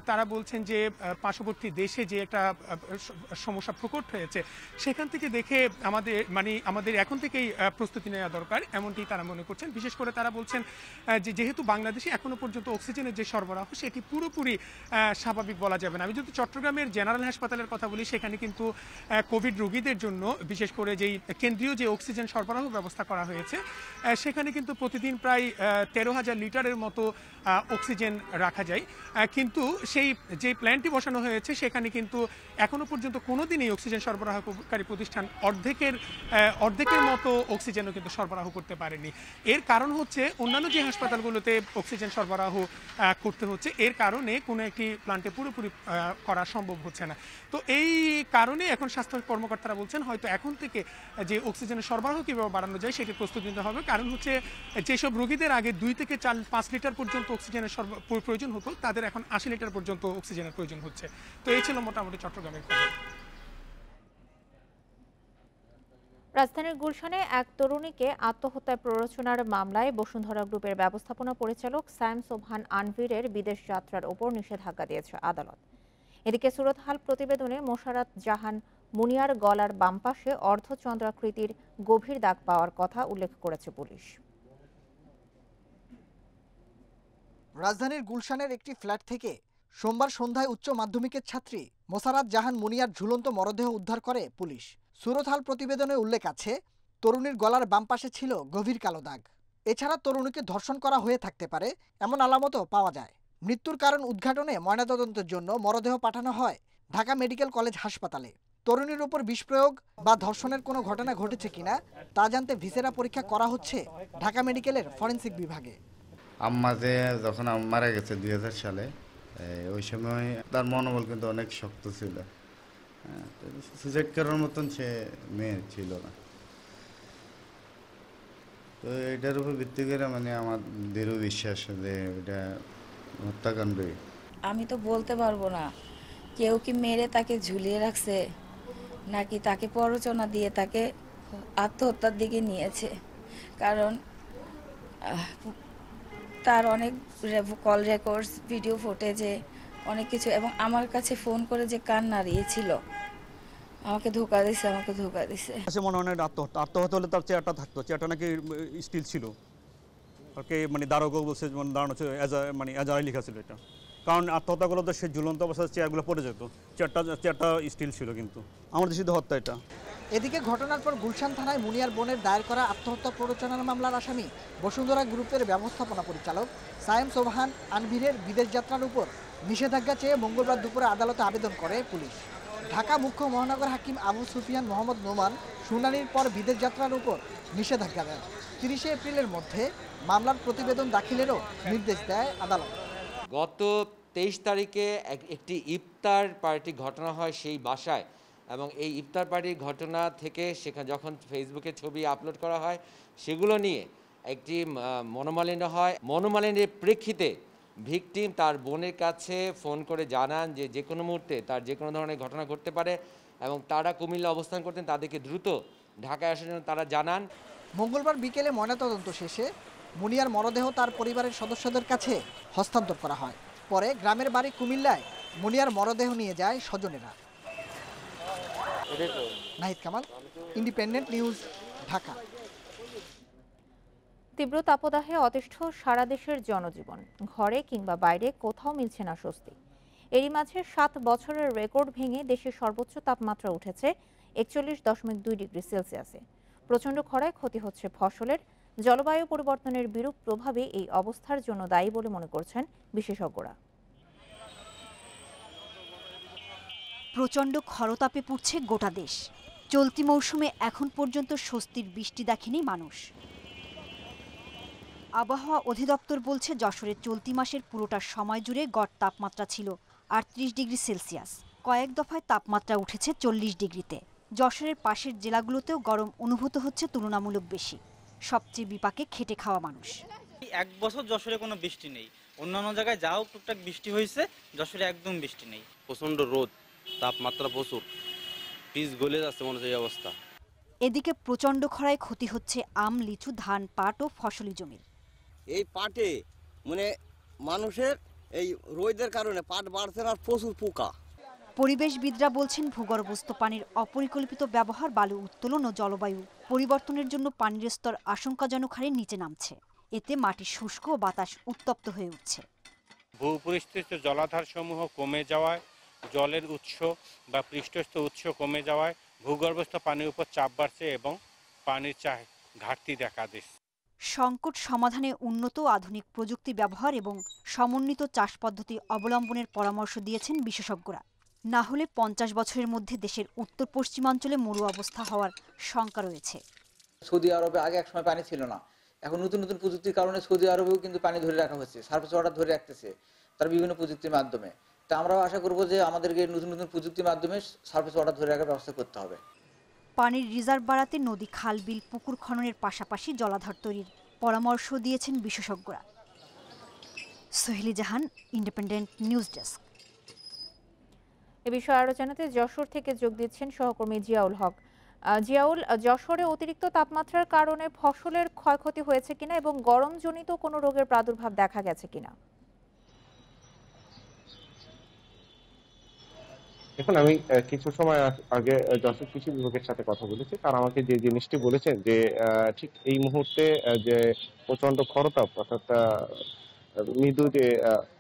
তারা বলছেন যে পার্শ্ববর্তী দেশে যে একটা সমস্যা প্রকট হয়েছে, সেখান থেকে দেখে আমাদের এখন থেকেই প্রস্তুতি নেওয়া দরকার, এমনটি তারা মনে করছেন। বিশেষ করে তারা বলছেন যে যেহেতু বাংলাদেশে এখনো পর্যন্ত অক্সিজেনের যে সরবরাহ, সেটি পুরোপুরি স্বাভাবিক বলা যাবে না। আমি যদি চট্টগ্রামের জেনারেল হাসপাতালের কথা বলি, সেখানে কিন্তু কোভিড রোগীদের জন্য বিশেষ করে যেই কেন্দ্রীয় যে অক্সিজেন সরবরাহ ব্যবস্থা করা হয়েছে, সেখানে কিন্তু প্রতিদিন প্রায় 13,000 লিটারের মতো অক্সিজেন রাখা যায়। কিন্তু সেই যে প্ল্যান্টটি বসানো হয়েছে, সেখানে কিন্তু এখনো পর্যন্ত কোনো দিনই অক্সিজেন সরবরাহকারী প্রতিষ্ঠান অর্ধেকের মতো অক্সিজেনও কিন্তু সরবরাহ করতে পারেনি। এর কারণ হচ্ছে অন্যান্য যে হাসপাতালগুলোতে অক্সিজেন সরবরাহ করতে হচ্ছে, এর কারণে কোনো একটি প্ল্যান্টে পুরোপুরি করা সম্ভব হচ্ছে না। তো এই কারণে এখন স্বাস্থ্য কর্মকর্তারা বলছেন হয়তো এখন থেকে যে অক্সিজেনের সরবরাহ কীভাবে বাড়ানো যায় সেটি প্রস্তুতি নিতে হবে। কারণ হচ্ছে যেসব রোগীদের আগে 2 থেকে 5 লিটার পর্যন্ত অক্সিজেনের প্রয়োজন হতো, তাদের এখন 80 লিটার পর্যন্ত অক্সিজেনের প্রয়োজন হচ্ছে। তো এই ছিল মোটামুটি চট্টগ্রামের খবর। রাজধানীর গুলশানে এক তরুণীকে আত্মহত্যায় প্ররোচনার মামলায় বসুন্ধরা গ্রুপের ব্যবস্থাপনা পরিচালক সায়েম সোবহান আনভীরের বিদেশ যাত্রার ওপর নিষেধাজ্ঞা দিয়েছে আদালত। এদিকে সুরতহাল প্রতিবেদনে মোশাররত জাহান মুনিয়ার গলার বাম পাশে অর্ধচন্দ্রাকৃতির গভীর দাগ পাওয়ার কথা উল্লেখ করেছে পুলিশ। রাজধানীর গুলশানের একটি ফ্ল্যাট থেকে সোমবার সন্ধ্যায় উচ্চ মাধ্যমিকের ছাত্রী মোশাররত জাহান মুনিয়ার ঝুলন্ত মরদেহ উদ্ধার করে পুলিশ। সুরতহাল প্রতিবেদনে উল্লেখ আছে, তরুণীর গলার বাম পাশে ছিল গভীর কালো দাগ। এছাড়া তরুণীকে ধর্ষণ করা হয়ে থাকতে পারে এমন আলামতও পাওয়া যায়। মৃত্যুর কারণ উদ্ঘাটনে ময়নাতদন্তের জন্য মরদেহ পাঠানো হয় ঢাকা মেডিকেল কলেজ হাসপাতালে। তরুণীর উপর বিষ প্রয়োগ বা ধর্ষণের কোনো ঘটনা ঘটেছে কিনা তা জানতে ভিসেরা পরীক্ষা করা হচ্ছে ঢাকা মেডিকেলের ফরেনসিক বিভাগে। আম্মাতে যখন মারা গেছে 2000 সালে, ওই সময় তার মনোবল কিন্তু অনেক শক্ত ছিল। সুসাইড করার মতন সে মেয়ে ছিল না। তো এটার উপর ভিত্তি করে আমার দৃঢ় বিশ্বাস যে এটা হত্যাকাণ্ডই। আমি তো বলতে পারবো না কেউ কি মেরে তাকে ঝুলিয়ে রাখছে নাকি তাকে প্ররোচনা দিয়ে তাকে আত্মহত্যার দিকে নিয়েছে। কারণ তার অনেক কল রেকর্ডস, ভিডিও ফুটেজে অনেক কিছু, এবং আমার কাছে ফোন করে যে কান্না হারিয়েছিল, আমাকে ধোকা দিছে। মনে হয় আত্মহত্যা হলে তার চেয়ারটা থাকতো, চেয়ারটা নাকি স্টিল ছিল। ওকে দারোগা বলছে দাঁড়ানো এজারাই লেখা ছিল এটা। কারণ আত্মহত্যা করলে তো সে ঝুলন্ত অবস্থায় চেয়ারগুলো পড়ে যেত, চেয়ারটা স্টিল ছিল। কিন্তু আমাদের সিদ্ধ হত্যা এটা। এদিকে ঘটনার পর গুলশান থানায় মুনিয়ার বোনের দায়ের করা আত্মহত্যা প্ররোচনার মামলার আসামি বসুন্ধরা গ্রুপের ব্যবস্থাপনা পরিচালক সায়েম সোবহান আনভীরের বিদেশ যাত্রার উপর নিষেধাজ্ঞা চেয়ে মঙ্গলবার দুপুরে আদালতে আবেদন করে পুলিশ। ঢাকা মুখ্য মহানগর হাকিম আবু সুফিয়ান মোহাম্মদ নোমান শুনানির পর বিদেশ যাত্রার উপর নিষেধাজ্ঞা দেন। 30 এপ্রিলের মধ্যে মামলার প্রতিবেদন দাখিলেরও নির্দেশ দেয় আদালত। গত 23 তারিখে একটি ইফতার পার্টি ঘটনা হয় সেই বাসায়, এবং এই ইফতার পার্টির ঘটনা থেকে সেখানে যখন ফেসবুকে ছবি আপলোড করা হয়, সেগুলো নিয়ে একটি মনোমালিন্য হয়। মনোমালিন্যের প্রেক্ষিতে ভিকটিম তার বোনের কাছে ফোন করে জানান যে কোনো মুহূর্তে তার যে কোনো ধরনের ঘটনা ঘটতে পারে, এবং তারা কুমিল্লা অবস্থান করতেন, তাদেরকে দ্রুত ঢাকায় আসার জন্য তারা জানান। মঙ্গলবার বিকেলে ময়নাতদন্ত শেষে মুনিয়ার মরদেহ তার পরিবারের সদস্যদের কাছে হস্তান্তর করা হয়। পরে গ্রামের বাড়ি কুমিল্লায় মুনিয়ার মরদেহ নিয়ে যায় স্বজনেরা। Nahid Kamal, independent news, Dhaka. তীব্র তাপদাহে অতিষ্ঠ সারা দেশের জনজীবন, ঘরে কিংবা বাইরে কোথাও মিলছে না স্বস্তি। এরই মাঝে 7 বছরের রেকর্ড ভেঙে দেশের সর্বোচ্চ তাপমাত্রা উঠেছে 41.2 ডিগ্রি সেলসিয়াসে। প্রচণ্ড খরায় ক্ষতি হচ্ছে ফসলের। জলবায়ু পরিবর্তনের বিরূপ প্রভাবে এই অবস্থার জন্য দায়ী বলে মনে করছেন বিশেষজ্ঞরা। প্রচণ্ড খরতাপে পুড়ছে গোটা দেশ। চলতি মৌসুমে এখন পর্যন্ত স্বস্তির বৃষ্টি দেখেনি মানুষ। আবহাওয়া অধিদপ্তর বলছে, যশোরের চলতি মাসের পুরোটা সময় জুড়ে গড় তাপমাত্রা ছিল 38 ডিগ্রি সেলসিয়াস। কয়েক দফায় তাপমাত্রা উঠেছে 40 ডিগ্রিতে। যশোরের পাশের জেলাগুলোতেও গরম অনুভূত হচ্ছে তুলনামূলক বেশি। সবচেয়ে বিপাকে খেটে খাওয়া মানুষ। এক বছর যশোরে কোনো বৃষ্টি নেই, অন্যান্য জায়গায় যাও টুকটাক বৃষ্টি হয়েছে, যশোরে একদম বৃষ্টি নেই। প্রচণ্ড রোদ, তাপমাত্রা প্রচুর, বীজ গলে যাচ্ছে মনে হচ্ছে এই অবস্থা। এদিকে প্রচণ্ড খরায় ক্ষতি হচ্ছে আম, লিচু, ধান, পাট ও ফসলি জমির। এই পাটে মানে মানুষের এই রোদের কারণে পাট বাড়ছে না, প্রচুর পোকা। পরিবেশবিদরা বলছেন, ভূগর্ভস্থ পানির অপরিকল্পিত ব্যবহার, বালু উত্তোলন ও জলবায়ু পরিবর্তনের জন্য পানির স্তর আশঙ্কাজনক হারে নিচে নামছে। এতে মাটি শুষ্ক ও বাতাস উত্তপ্ত হয়ে উঠছে। ভূপরিস্থিত জলাধার সমূহ কমে যাওয়ায়, জলের উৎস বা পৃষ্ঠস্থ উৎস কমে যাওয়ায় ভূগর্ভস্থ পানির উপর চাপ বাড়ছে এবং পানির ঘাটতি দেখা দিচ্ছে। সংকট সমাধানে উন্নত আধুনিক প্রযুক্তি ব্যবহার এবং সমন্বিত চাষ পদ্ধতি অবলম্বনের পরামর্শ দিয়েছেন বিশেষজ্ঞরা। না হলে 50 বছরের মধ্যে দেশের উত্তর পশ্চিমাঞ্চলে মরু অবস্থা হওয়ার শঙ্কা রয়েছে। সৌদি আরবে আগে একসময় পানি ছিল না, এখন নতুন নতুন প্রযুক্তির কারণে সৌদি আরবেও কিন্তু পানি ধরে রাখা হচ্ছে, সারফেস ওয়াটার ধরে রাখতেছে তার বিভিন্ন প্রযুক্তির মাধ্যমে। তা আমরাও আশা করব যে আমাদেরকে নতুন নতুন প্রযুক্তির মাধ্যমে সারফেস ওয়াটার ধরে রাখার ব্যবস্থা করতে হবে। পানির রিজার্ভ বাড়াতে নদী, খাল, বিল, পুকুর খননের পাশাপাশি জলাধার তৈরির পরামর্শ দিয়েছেন বিশেষজ্ঞরা। সোহেলি জাহান, ইন্ডিপেন্ডেন্ট নিউজ ডেস্ক। এ বিষয়ে আরো জানাতে যশোর থেকে যোগ দিচ্ছেন সহকর্মী জিয়াউল হক। জিয়াউল, যশোরে অতিরিক্ত তাপমাত্রার কারণে ফসলের ক্ষয়ক্ষতি হয়েছে কিনা এবং গরমজনিত কোনো রোগের প্রাদুর্ভাব দেখা গেছে কিনা? এখন আমি কিছু সময় আগে যশোর কৃষি বিভাগের সাথে কথা বলেছি, তারা আমাকে যে জিনিসটি বলেছেন যে ঠিক এই মুহূর্তে যে প্রচন্ড খরতাপ অর্থাৎ মৃদু যে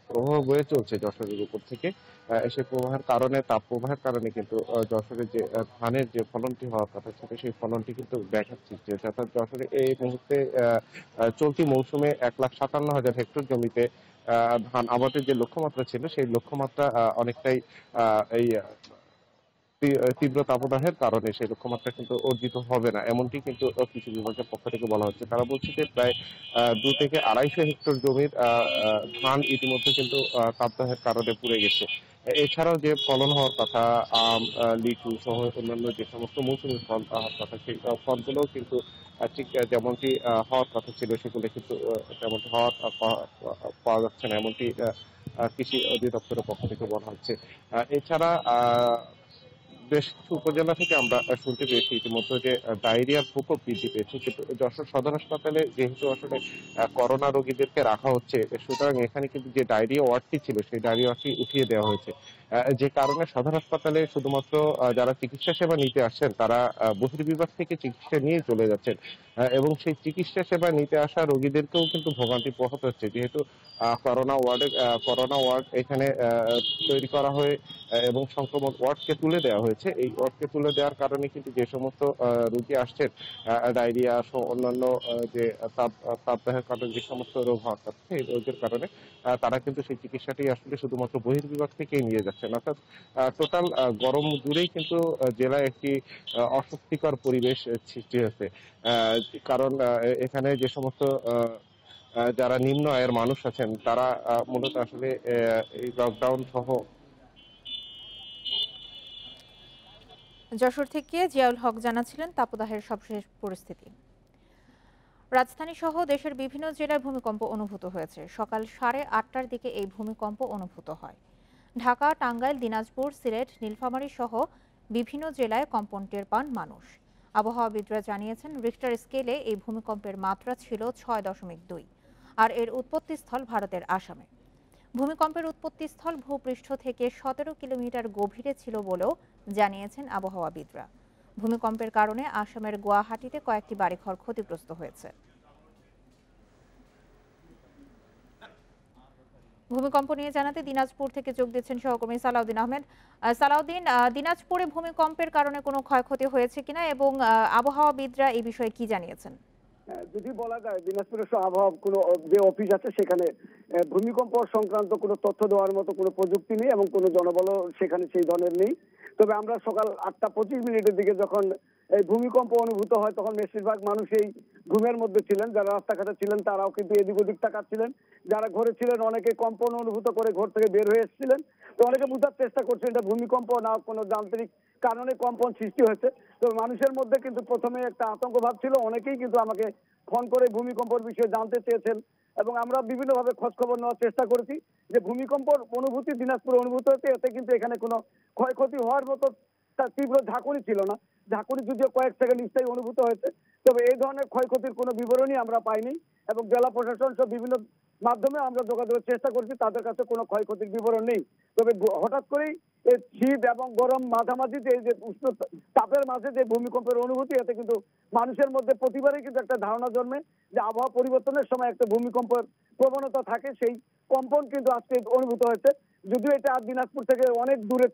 প্রবাহ বয়ে চলছে যশোরের উপর থেকে, সেই প্রবাহের কারণে, তাপ প্রবাহের কারণে কিন্তু যশোরে যে ধানের যে ফলনটি হওয়ার কথা ছিল সেই ফলনটি কিন্তু ব্যাঘাত সৃষ্টি হয়েছে। অর্থাৎ যশোরে এই মুহূর্তে চলতি মৌসুমে 1,57,000 হেক্টর জমিতে ধান আবাদের যে লক্ষ্যমাত্রা ছিল সেই লক্ষ্যমাত্রা অনেকটাই এই তীব্র তাপদাহের কারণে সেই লক্ষ্যমাত্রা কিন্তু অর্জিত হবে না, এমনটি কিন্তু কৃষি বিভাগের পক্ষ থেকে বলা হচ্ছে। তারা বলছে যে প্রায় 2 থেকে 250 হেক্টর জমির ধান ইতিমধ্যে কিন্তু তাপদাহের কারণে পুড়ে গেছে। এছাড়াও যে ফলন হওয়ার কথা, আম, লিচু সহ অন্যান্য যে সমস্ত মৌসুমী ফল হওয়ার কথা, সেই ফলগুলোও কিন্তু ঠিক যেমনটি হওয়ার কথা ছিল সেগুলো কিন্তু তেমনটি পাওয়া যাচ্ছে না, এমনটি কৃষি অধিদপ্তরের পক্ষ থেকে বলা হচ্ছে। এছাড়া বেশ কিছু উপজেলা থেকে আমরা শুনতে পেয়েছি ইতিমধ্যে যে ডায়রিয়ার প্রকোপ বৃদ্ধি পেয়েছে, কিন্তু যশোর সদর হাসপাতালে যেহেতু আসলে করোনা রোগীদেরকে রাখা হচ্ছে, সুতরাং এখানে কিন্তু যে ডায়রিয়া ওয়ার্ডটি ছিল সেই ডায়রিয়া ওয়ার্ডটি উঠিয়ে দেওয়া হয়েছে, যে কারণে সদর হাসপাতালে শুধুমাত্র যারা চিকিৎসা সেবা নিতে আসছেন তারা বহির্বিভাগ থেকে চিকিৎসা নিয়ে চলে যাচ্ছেন, এবং সেই চিকিৎসা সেবা নিতে আসা রোগীদেরকেও কিন্তু ভোগান্তি পোহাতে হচ্ছে, যেহেতু করোনা ওয়ার্ড এখানে তৈরি করা হয়ে এবং সংক্রমণ ওয়ার্ডকে তুলে দেওয়া হয়েছে। এই ওয়ার্ডকে তুলে দেওয়ার কারণে কিন্তু যে সমস্ত রোগী আসছেন ডায়রিয়া সহ অন্যান্য যে তাপদাহের কারণে যে সমস্ত রোগ হওয়ার কথা, এই রোগের কারণে তারা কিন্তু সেই চিকিৎসাটি আসলে শুধুমাত্র বহির্বিভাগ থেকেই নিয়ে যাচ্ছেন। অর্থাৎ টোটাল গরম জুড়েই কিন্তু জেলায় একটি অস্বস্তিকর পরিবেশ সৃষ্টি হয়েছে, কারণ এখানে যে সমস্ত যারা নিম্ন আয়ের মানুষ আছেন তারা মূলত আসলে এই লকডাউন সহ। যশোর থেকে জিয়াউল হক জানাচ্ছিলেন তাপদাহের সবশেষ পরিস্থিতি। রাজধানী সহ দেশের বিভিন্ন জেলায় ভূমিকম্প অনুভূত হয়েছে। সকাল 8:30টার দিকে এই ভূমিকম্প অনুভূত হয়। ঢাকা, টাঙ্গাইল, দিনাজপুর, সিলেট, নীলফামারী সহ বিভিন্ন জেলায় কম্পন টের পান মানুষ। আবহাওয়াবিদরা জানিয়েছেন, রিক্টার স্কেলে এই ভূমিকম্পের মাত্রা ছিল 6.2, আর এর উৎপত্তিস্থল ভারতের আসামে। ভূমিকম্পের উৎপত্তিস্থল ভূপৃষ্ঠ থেকে 17 কিলোমিটার গভীরে ছিল বলেও জানিয়েছেন আবহাওয়াবিদরা। ভূমিকম্পের কারণে আসামের গুয়াহাটিতে কয়েকটি বাড়িঘর ক্ষতিগ্রস্ত হয়েছে। ভূমিকম্প নিয়ে জানাতে দিনাজপুর থেকে যোগ দিচ্ছেন সহকর্মী সালাউদ্দিন আহমেদ। সালাউদ্দিন, দিনাজপুরে ভূমিকম্পের কারণে কোনো ক্ষয়ক্ষতি হয়েছে কিনা এবং আবহাওয়াবিদরা এই বিষয়ে কি জানিয়েছেন? যদি বলা যায় দিনাজপুরের আবহাওয়া কোনো যে অফিস আছে সেখানে ভূমিকম্প সংক্রান্ত কোনো তথ্য দেওয়ার মতো কোনো প্রযুক্তি নেই এবং কোনো জনবল সেখানে সেই ধরনের নেই। তবে আমরা সকাল 8:25 দিকে যখন এই ভূমিকম্প অনুভূত হয় তখন বেশিরভাগ মানুষ এই ঘুমের মধ্যে ছিলেন। যারা রাস্তাঘাটে ছিলেন তারাও কিন্তু এদিক ওদিক তাকাচ্ছিলেন, যারা ঘরে ছিলেন অনেকে কম্পন অনুভূত করে ঘর থেকে বের হয়ে এসেছিলেন। তো অনেকে বোঝার চেষ্টা করছেন এটা ভূমিকম্প না কোনো যান্ত্রিক কারণে কম্পন সৃষ্টি হয়েছে। তো মানুষের মধ্যে কিন্তু প্রথমে একটা আতঙ্ক ভাব ছিল, অনেকেই কিন্তু আমাকে ফোন করে ভূমিকম্পের বিষয়ে জানতে চেয়েছেন এবং আমরা বিভিন্নভাবে খোঁজ খবর নেওয়ার চেষ্টা করেছি যে ভূমিকম্পর অনুভূতি দিনাজপুরে অনুভূত হয়েছে, এতে কিন্তু এখানে কোনো ক্ষয়ক্ষতি হওয়ার মতো তার তীব্র ঝাঁকুনি ছিল না। ঝাঁকুনি যদিও কয়েক সেকেন্ড স্থায়ী অনুভূত হয়েছে, তবে এই ধরনের ক্ষয়ক্ষতির কোনো বিবরণী আমরা পাইনি এবং জেলা প্রশাসন সব বিভিন্ন মাধ্যমে আমরা যোগাযোগের চেষ্টা করছি, তাদের কাছে কোনো ক্ষয়ক্ষতির বিবরণ নেই। তবে হঠাৎ করেই এই শীত এবং গরম মাঝামাঝিতে এই যে উষ্ণ তাপের মাঝে যে ভূমিকম্পের অনুভূতি, এতে কিন্তু মানুষের মধ্যে প্রতিবারই কিন্তু একটা ধারণা জন্মে যে আবহাওয়া পরিবর্তনের সময় একটা ভূমিকম্পের প্রবণতা থাকে, সেই কম্পন কিন্তু আজকে অনুভূত হয়েছে। যদিও এটা দিনাজপুর থেকে অনেক দূরে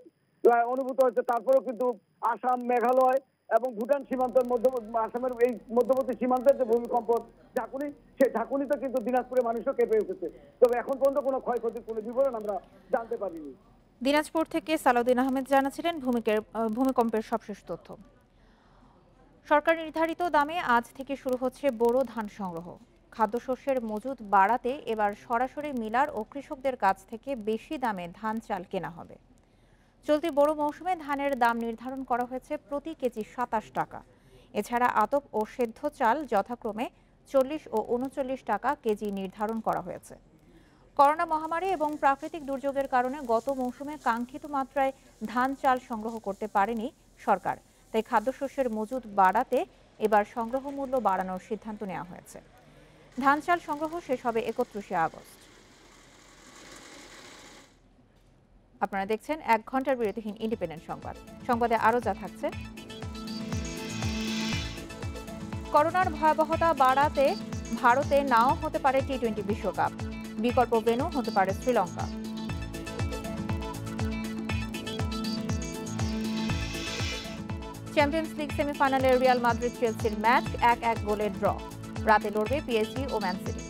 অনুভূত হয়েছে, তারপরেও কিন্তু আসাম, মেঘালয় এবং ভুটান সীমান্তের মধ্যে আসামের এই মধ্যবর্তী সীমান্তের যে ভূমিকম্প ঝাঁকুনি, সেই ঝাঁকুনিতে কিন্তু দিনাজপুরের মানুষও কেঁপে উঠেছে। তবে এখন পর্যন্ত কোনো ক্ষয়ক্ষতির কোনো বিবরণ আমরা জানতে পারিনি। দিনাজপুর থেকে সালাউদ্দিন আহমেদ জানাচ্ছিলেন ভূমিকম্পের সবশেষ তথ্য। সরকার নির্ধারিত দামে আজ থেকে শুরু হচ্ছে বোরো ধান সংগ্রহ। খাদ্যশস্যের মজুদ বাড়াতে এবার সরাসরি মিলার ও কৃষকদের কাছ থেকে বেশি দামে ধান চাল কেনা হবে। চলতি বোরো মৌসুমে ধানের দাম নির্ধারণ করা হয়েছে প্রতি কেজি 27 টাকা। এছাড়া আতপ ও সেদ্ধ চাল যথাক্রমে 40 ও 39 টাকা কেজি নির্ধারণ করা হয়েছে। করোনা মহামারী এবং প্রাকৃতিক দুর্যোগের কারণে গত মৌসুমে কাঙ্ক্ষিত মাত্রায় ধান চাল সংগ্রহ করতে পারেনি সরকার, তাই খাদ্যশস্যের মজুদ বাড়াতে এবার সংগ্রহ মূল্য বাড়ানোর সিদ্ধান্ত নেওয়া হয়েছে। ধান চাল সংগ্রহ শেষ হবে 31 আগস্ট। আপনারা দেখছেন 1 ঘন্টার বিরতিহীন ইন্ডিপেন্ডেন্ট সংবাদ। সংবাদে আরও যা থাকছে: করোনার ভয়াবহতা বাড়াতে ভারতে নাও হতে পারে টি-20 বিশ্বকাপ, বিকল্প ভেন্যু হতে পারে শ্রীলঙ্কা। চ্যাম্পিয়ন্স লিগ সেমিফাইনালে রিয়াল মাদ্রিদ চেলসির ম্যাচ 1-1 গোলে ড্র। রাতে লড়বে পিএসজি ও ম্যান সিটি।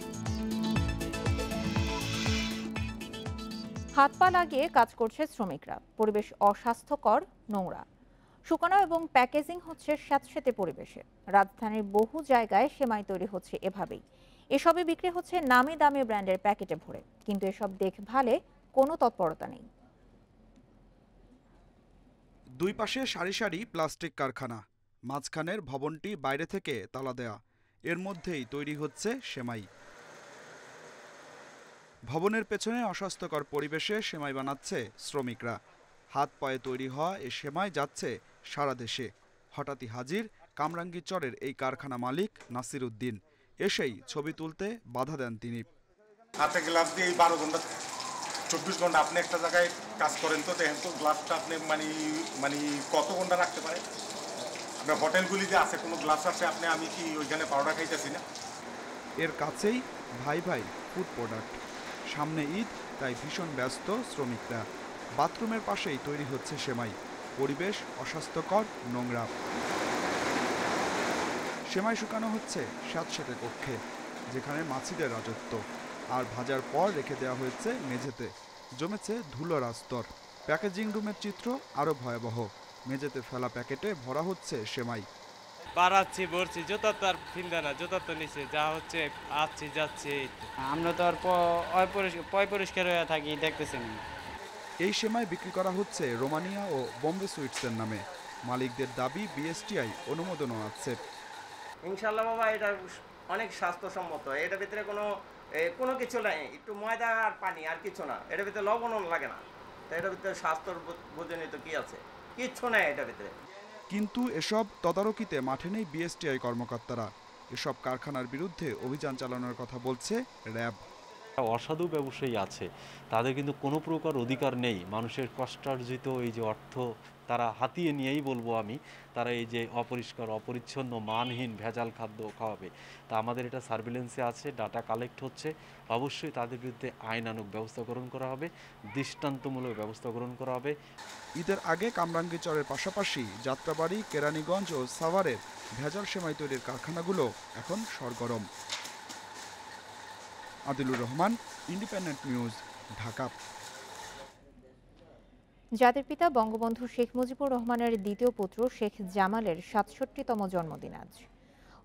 হাত পা লাগিয়ে কাজ করছে শ্রমিকরা, পরিবেশ অস্বাস্থ্যকর, নোংরা। শুকানো এবং প্যাকেজিং হচ্ছে স্যাঁতসেঁতে পরিবেশে। রাজধানীর বহু জায়গায় সেমাই তৈরি হচ্ছে এভাবেই। এসবই বিক্রি হচ্ছে নামি দামি ব্র্যান্ডের প্যাকেটে ভরে, কিন্তু এসব দেখভালে কোনো তৎপরতা নেই। দুই পাশে সারি সারি প্লাস্টিক কারখানা, মাঝখানের ভবনটি বাইরে থেকে তালা দেয়া, এর মধ্যেই তৈরি হচ্ছে সেমাই। ভবনের পেছনে অস্বাস্থ্যকর পরিবেশে সেমাই বানাচ্ছে শ্রমিকরা। হাত পায়ে তৈরি হওয়া এ সেমাই যাচ্ছে সারা দেশে। হঠাৎই হাজির কামরাঙ্গীরচরের এই কারখানা মালিক নাসির উদ্দিন। এসেই ছবি তুলতে বাধা দেন তিনি। হাতে গ্লাস দিয়ে 12 ঘন্টা 24 ঘন্টা আপনি একটা জায়গায় কাজ করেন, তো দেখেন তো গ্লাসটা আপনি মানে কত ঘন্টা রাখতে পারে? আপনার হোটেলগুলিতে আছে কোনো গ্লাস আছে, আমি কি ওইখানে পাউডার খাইতেছি না? এর কাছেই ভাই ভাই ফুড প্রোডাক্ট। সামনে ঈদ, তাই ভীষণ ব্যস্ত শ্রমিকরা। বাথরুমের পাশেই তৈরি হচ্ছে সেমাই, পরিবেশ অস্বাস্থ্যকর, নোংরা। সেমাই শুকানো হচ্ছে স্যাঁতসেঁতে কক্ষে, যেখানে মাছিদের রাজত্ব, আর ভাজার পর রেখে দেওয়া হয়েছে মেঝেতে। জমেছে ধুলোর আস্তর। প্যাকেজিং রুমের চিত্র আরও ভয়াবহ। মেঝেতে ফেলা প্যাকেটে ভরা হচ্ছে সেমাই। বাড়াচ্ছি ভরছি, জোতা তো আর ফিলবে না, জোতা তো নিচে যা হচ্ছে আসছি যাচ্ছি। আমরা তো আর পয় পরিষ্কার হয়ে থাকি, দেখতেছেন। এই সেমাই বিক্রি করা হচ্ছে রোমানিয়া ও বোম্বে সুইটসের নামে। মালিকদের দাবি বিএসটিআই অনুমোদনও আছে। ইনশাল্লাহ বাবা, এটা অনেক স্বাস্থ্যসম্মত। এটার ভিতরে কোনো কিছু নাই, একটু ময়দা আর পানি, আর কিছু না। এটার ভিতরে লবণও লাগে না, তো এটার ভিতরে স্বাস্থ্যর বোঝনীয় কি আছে? কিচ্ছু নাই এটার ভিতরে। কিন্তু এসব তদারকিতে মাঠে নেই বিএসটিআই কর্মকর্তারা। এসব কারখানার বিরুদ্ধে অভিযান চালানোর কথা বলছে র্যাব। অসাধু ব্যবসায়ী আছে, তাদের কিন্তু কোনো প্রকার অধিকার নেই মানুষের কষ্টার্জিত এই যে অর্থ তারা হাতিয়ে নিয়েই বলবো আমি, তারা এই যে অপরিষ্কার অপরিচ্ছন্ন মানহীন ভেজাল খাদ্য খাওয়াবে। তা আমাদের এটা সার্ভিলেন্সে আছে, ডাটা কালেক্ট হচ্ছে, অবশ্যই তাদের বিরুদ্ধে আইনানুগ ব্যবস্থা গ্রহণ করা হবে, দৃষ্টান্তমূলক ব্যবস্থা গ্রহণ করা হবে। ঈদের আগে কামরাঙ্গীরচরের পাশাপাশি যাত্রাবাড়ি, কেরানীগঞ্জ ও সাভারের ভেজাল সেমাই তৈরির কারখানাগুলো এখন সরগরম। Adilur Rahman, independent news, Dhaka. জাতির পিতা বঙ্গবন্ধু শেখ মুজিবুর রহমানের দ্বিতীয় পুত্র শেখ জামালের ৬৭তম জন্মদিন আজ।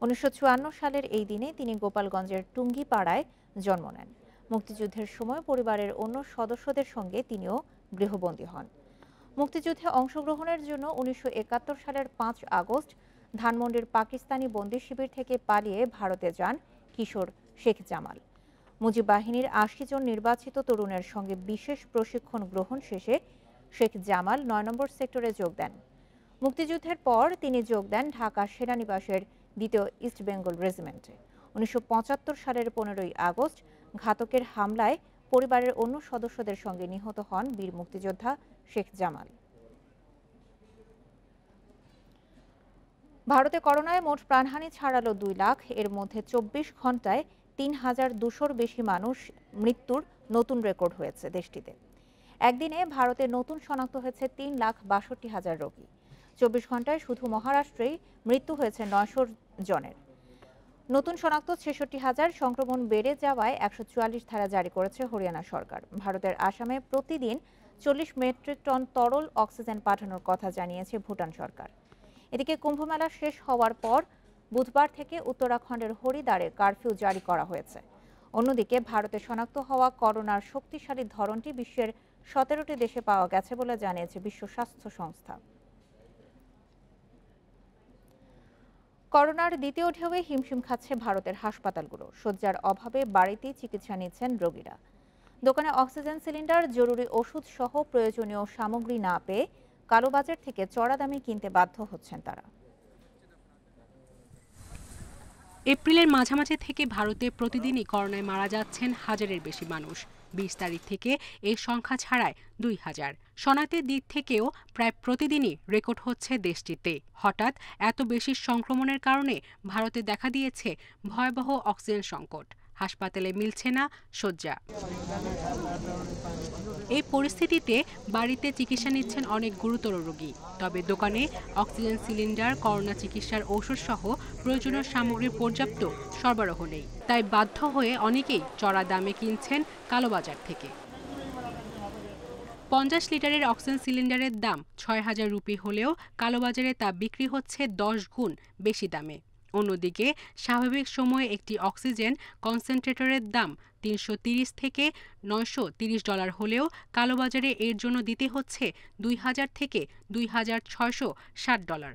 ১৯৫৪ সালের এই দিনে তিনি গোপালগঞ্জের টুঙ্গিপাড়ায় জন্ম নেন। মুক্তিযুদ্ধের সময় পরিবারের অন্য সদস্যদের সঙ্গে তিনিও গৃহবন্দী হন। মুক্তিযুদ্ধে অংশগ্রহণের জন্য ১৯৭১ সালের ৫ আগস্ট ধানমন্ডির পাকিস্তানি বন্দী শিবির থেকে পালিয়ে ভারতে যান কিশোর শেখ জামাল। মুজিব বাহিনীর ৮০ জন নির্বাচিত তরুণের সঙ্গে বিশেষ প্রশিক্ষণ গ্রহণ শেষে শেখ জামাল ৯ নম্বর সেক্টরে যোগ দেন। মুক্তিযুদ্ধের পর তিনি যোগ দেন ঢাকা সেনানিবাসের ২য় ইস্ট বেঙ্গল রেজিমেন্টে। ১৯৭৫ সালের ১৫ই আগস্ট ঘাতকের হামলায় পরিবারের অন্য সদস্যদের সঙ্গে নিহত হন বীর মুক্তিযোদ্ধা শেখ জামাল। ভারতে করোনায় মোট প্রাণহানি ছাড়ালো ২ লাখ। এর মধ্যে ২৪ ঘন্টায় ৩,২০০-র বেশি মানুষ মৃত্যুর নতুন রেকর্ড হয়েছে দেশটিতে। একদিনে ভারতে নতুন শনাক্ত হয়েছে ৩,৬২,০০০ রোগী। ২৪ ঘন্টায় শুধু মহারাষ্ট্রেই মৃত্যু হয়েছে ৯০০ জনের। নতুন শনাক্ত ৬৬,০০০। সংক্রমণ বেড়ে যাওয়ায় ১৪৪ ধারা জারি করেছে হরিয়ানা সরকার। ভারতের আসামে প্রতিদিন ৪০ মেট্রিক টন তরল অক্সিজেন পাঠানোর কথা জানিয়েছে ভুটান সরকার। এদিকে কুম্ভমেলা শেষ হওয়ার পর বুধবার থেকে উত্তরাখণ্ডের হরিদ্বারে কারফিউ জারি করা হয়েছে। অন্যদিকে ভারতে শনাক্ত হওয়া করোনার শক্তিশালী ধরনটি বিশ্বের ১৭টি দেশে পাওয়া গেছে বলে জানিয়েছে বিশ্ব স্বাস্থ্য সংস্থা। করোনার দ্বিতীয় ঢেউয়ে হিমশিম খাচ্ছে ভারতের হাসপাতালগুলো। শয্যার অভাবে বাড়িতেই চিকিৎসা নিচ্ছেন রোগীরা। দোকানে অক্সিজেন সিলিন্ডার, জরুরি ওষুধ সহ প্রয়োজনীয় সামগ্রী না পেয়ে কালোবাজার থেকে চড়া দামে কিনতে বাধ্য হচ্ছেন তারা। এপ্রিলের মাঝামাঝি থেকে ভারতে প্রতিদিনই করোনায় মারা যাচ্ছেন হাজারের বেশি মানুষ। ২০ তারিখ থেকে এই সংখ্যা ছাড়ায় ২,০০০। শনাক্তের দিক থেকেও প্রায় প্রতিদিনই রেকর্ড হচ্ছে দেশটিতে। হঠাৎ এত বেশি সংক্রমণের কারণে ভারতে দেখা দিয়েছে ভয়াবহ অক্সিজেন সংকট। হাসপাতালে মিলছে না শয্যা। এই পরিস্থিতিতে বাড়িতে চিকিৎসা নিচ্ছেন অনেক গুরুতর রোগী। তবে দোকানে অক্সিজেন সিলিন্ডার, করোনা চিকিৎসার ঔষধ সহ প্রয়োজনীয় সামগ্রীর পর্যাপ্ত সরবরাহ নেই। তাই বাধ্য হয়ে অনেকেই চড়া দামে কিনছেন কালোবাজার থেকে। ৫০ লিটারের অক্সিজেন সিলিন্ডারের দাম ৬,০০০ রুপি হলেও কালোবাজারে তা বিক্রি হচ্ছে ১০ গুণ বেশি দামে। অন্যদিকে স্বাভাবিক সময়ে একটি অক্সিজেন কনসেন্ট্রেটরের দাম ৩৩০ থেকে $৯৩০ হলেও কালোবাজারে এর জন্য দিতে হচ্ছে ২,০০০ থেকে $২,৬৬০।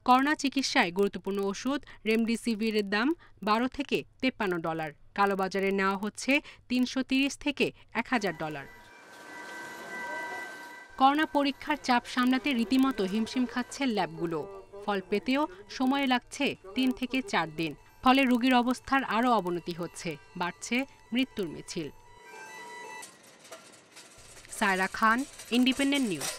করোনা চিকিৎসায় গুরুত্বপূর্ণ ওষুধ রেমডেসিভিরের দাম $১২ থেকে $৫৩। কালোবাজারে নেওয়া হচ্ছে ৩৩০ থেকে $১,০০০। করোনা পরীক্ষার চাপ সামলাতে রীতিমতো হিমশিম খাচ্ছে ল্যাবগুলো। ফল পেতেও সময় লাগছে ৩ থেকে ৪ দিন। ফলে রোগীর অবস্থার আরও অবনতি হচ্ছে, বাড়ছে মৃত্যুর মিছিল। সায়রা খান, ইন্ডিপেন্ডেন্ট নিউজ।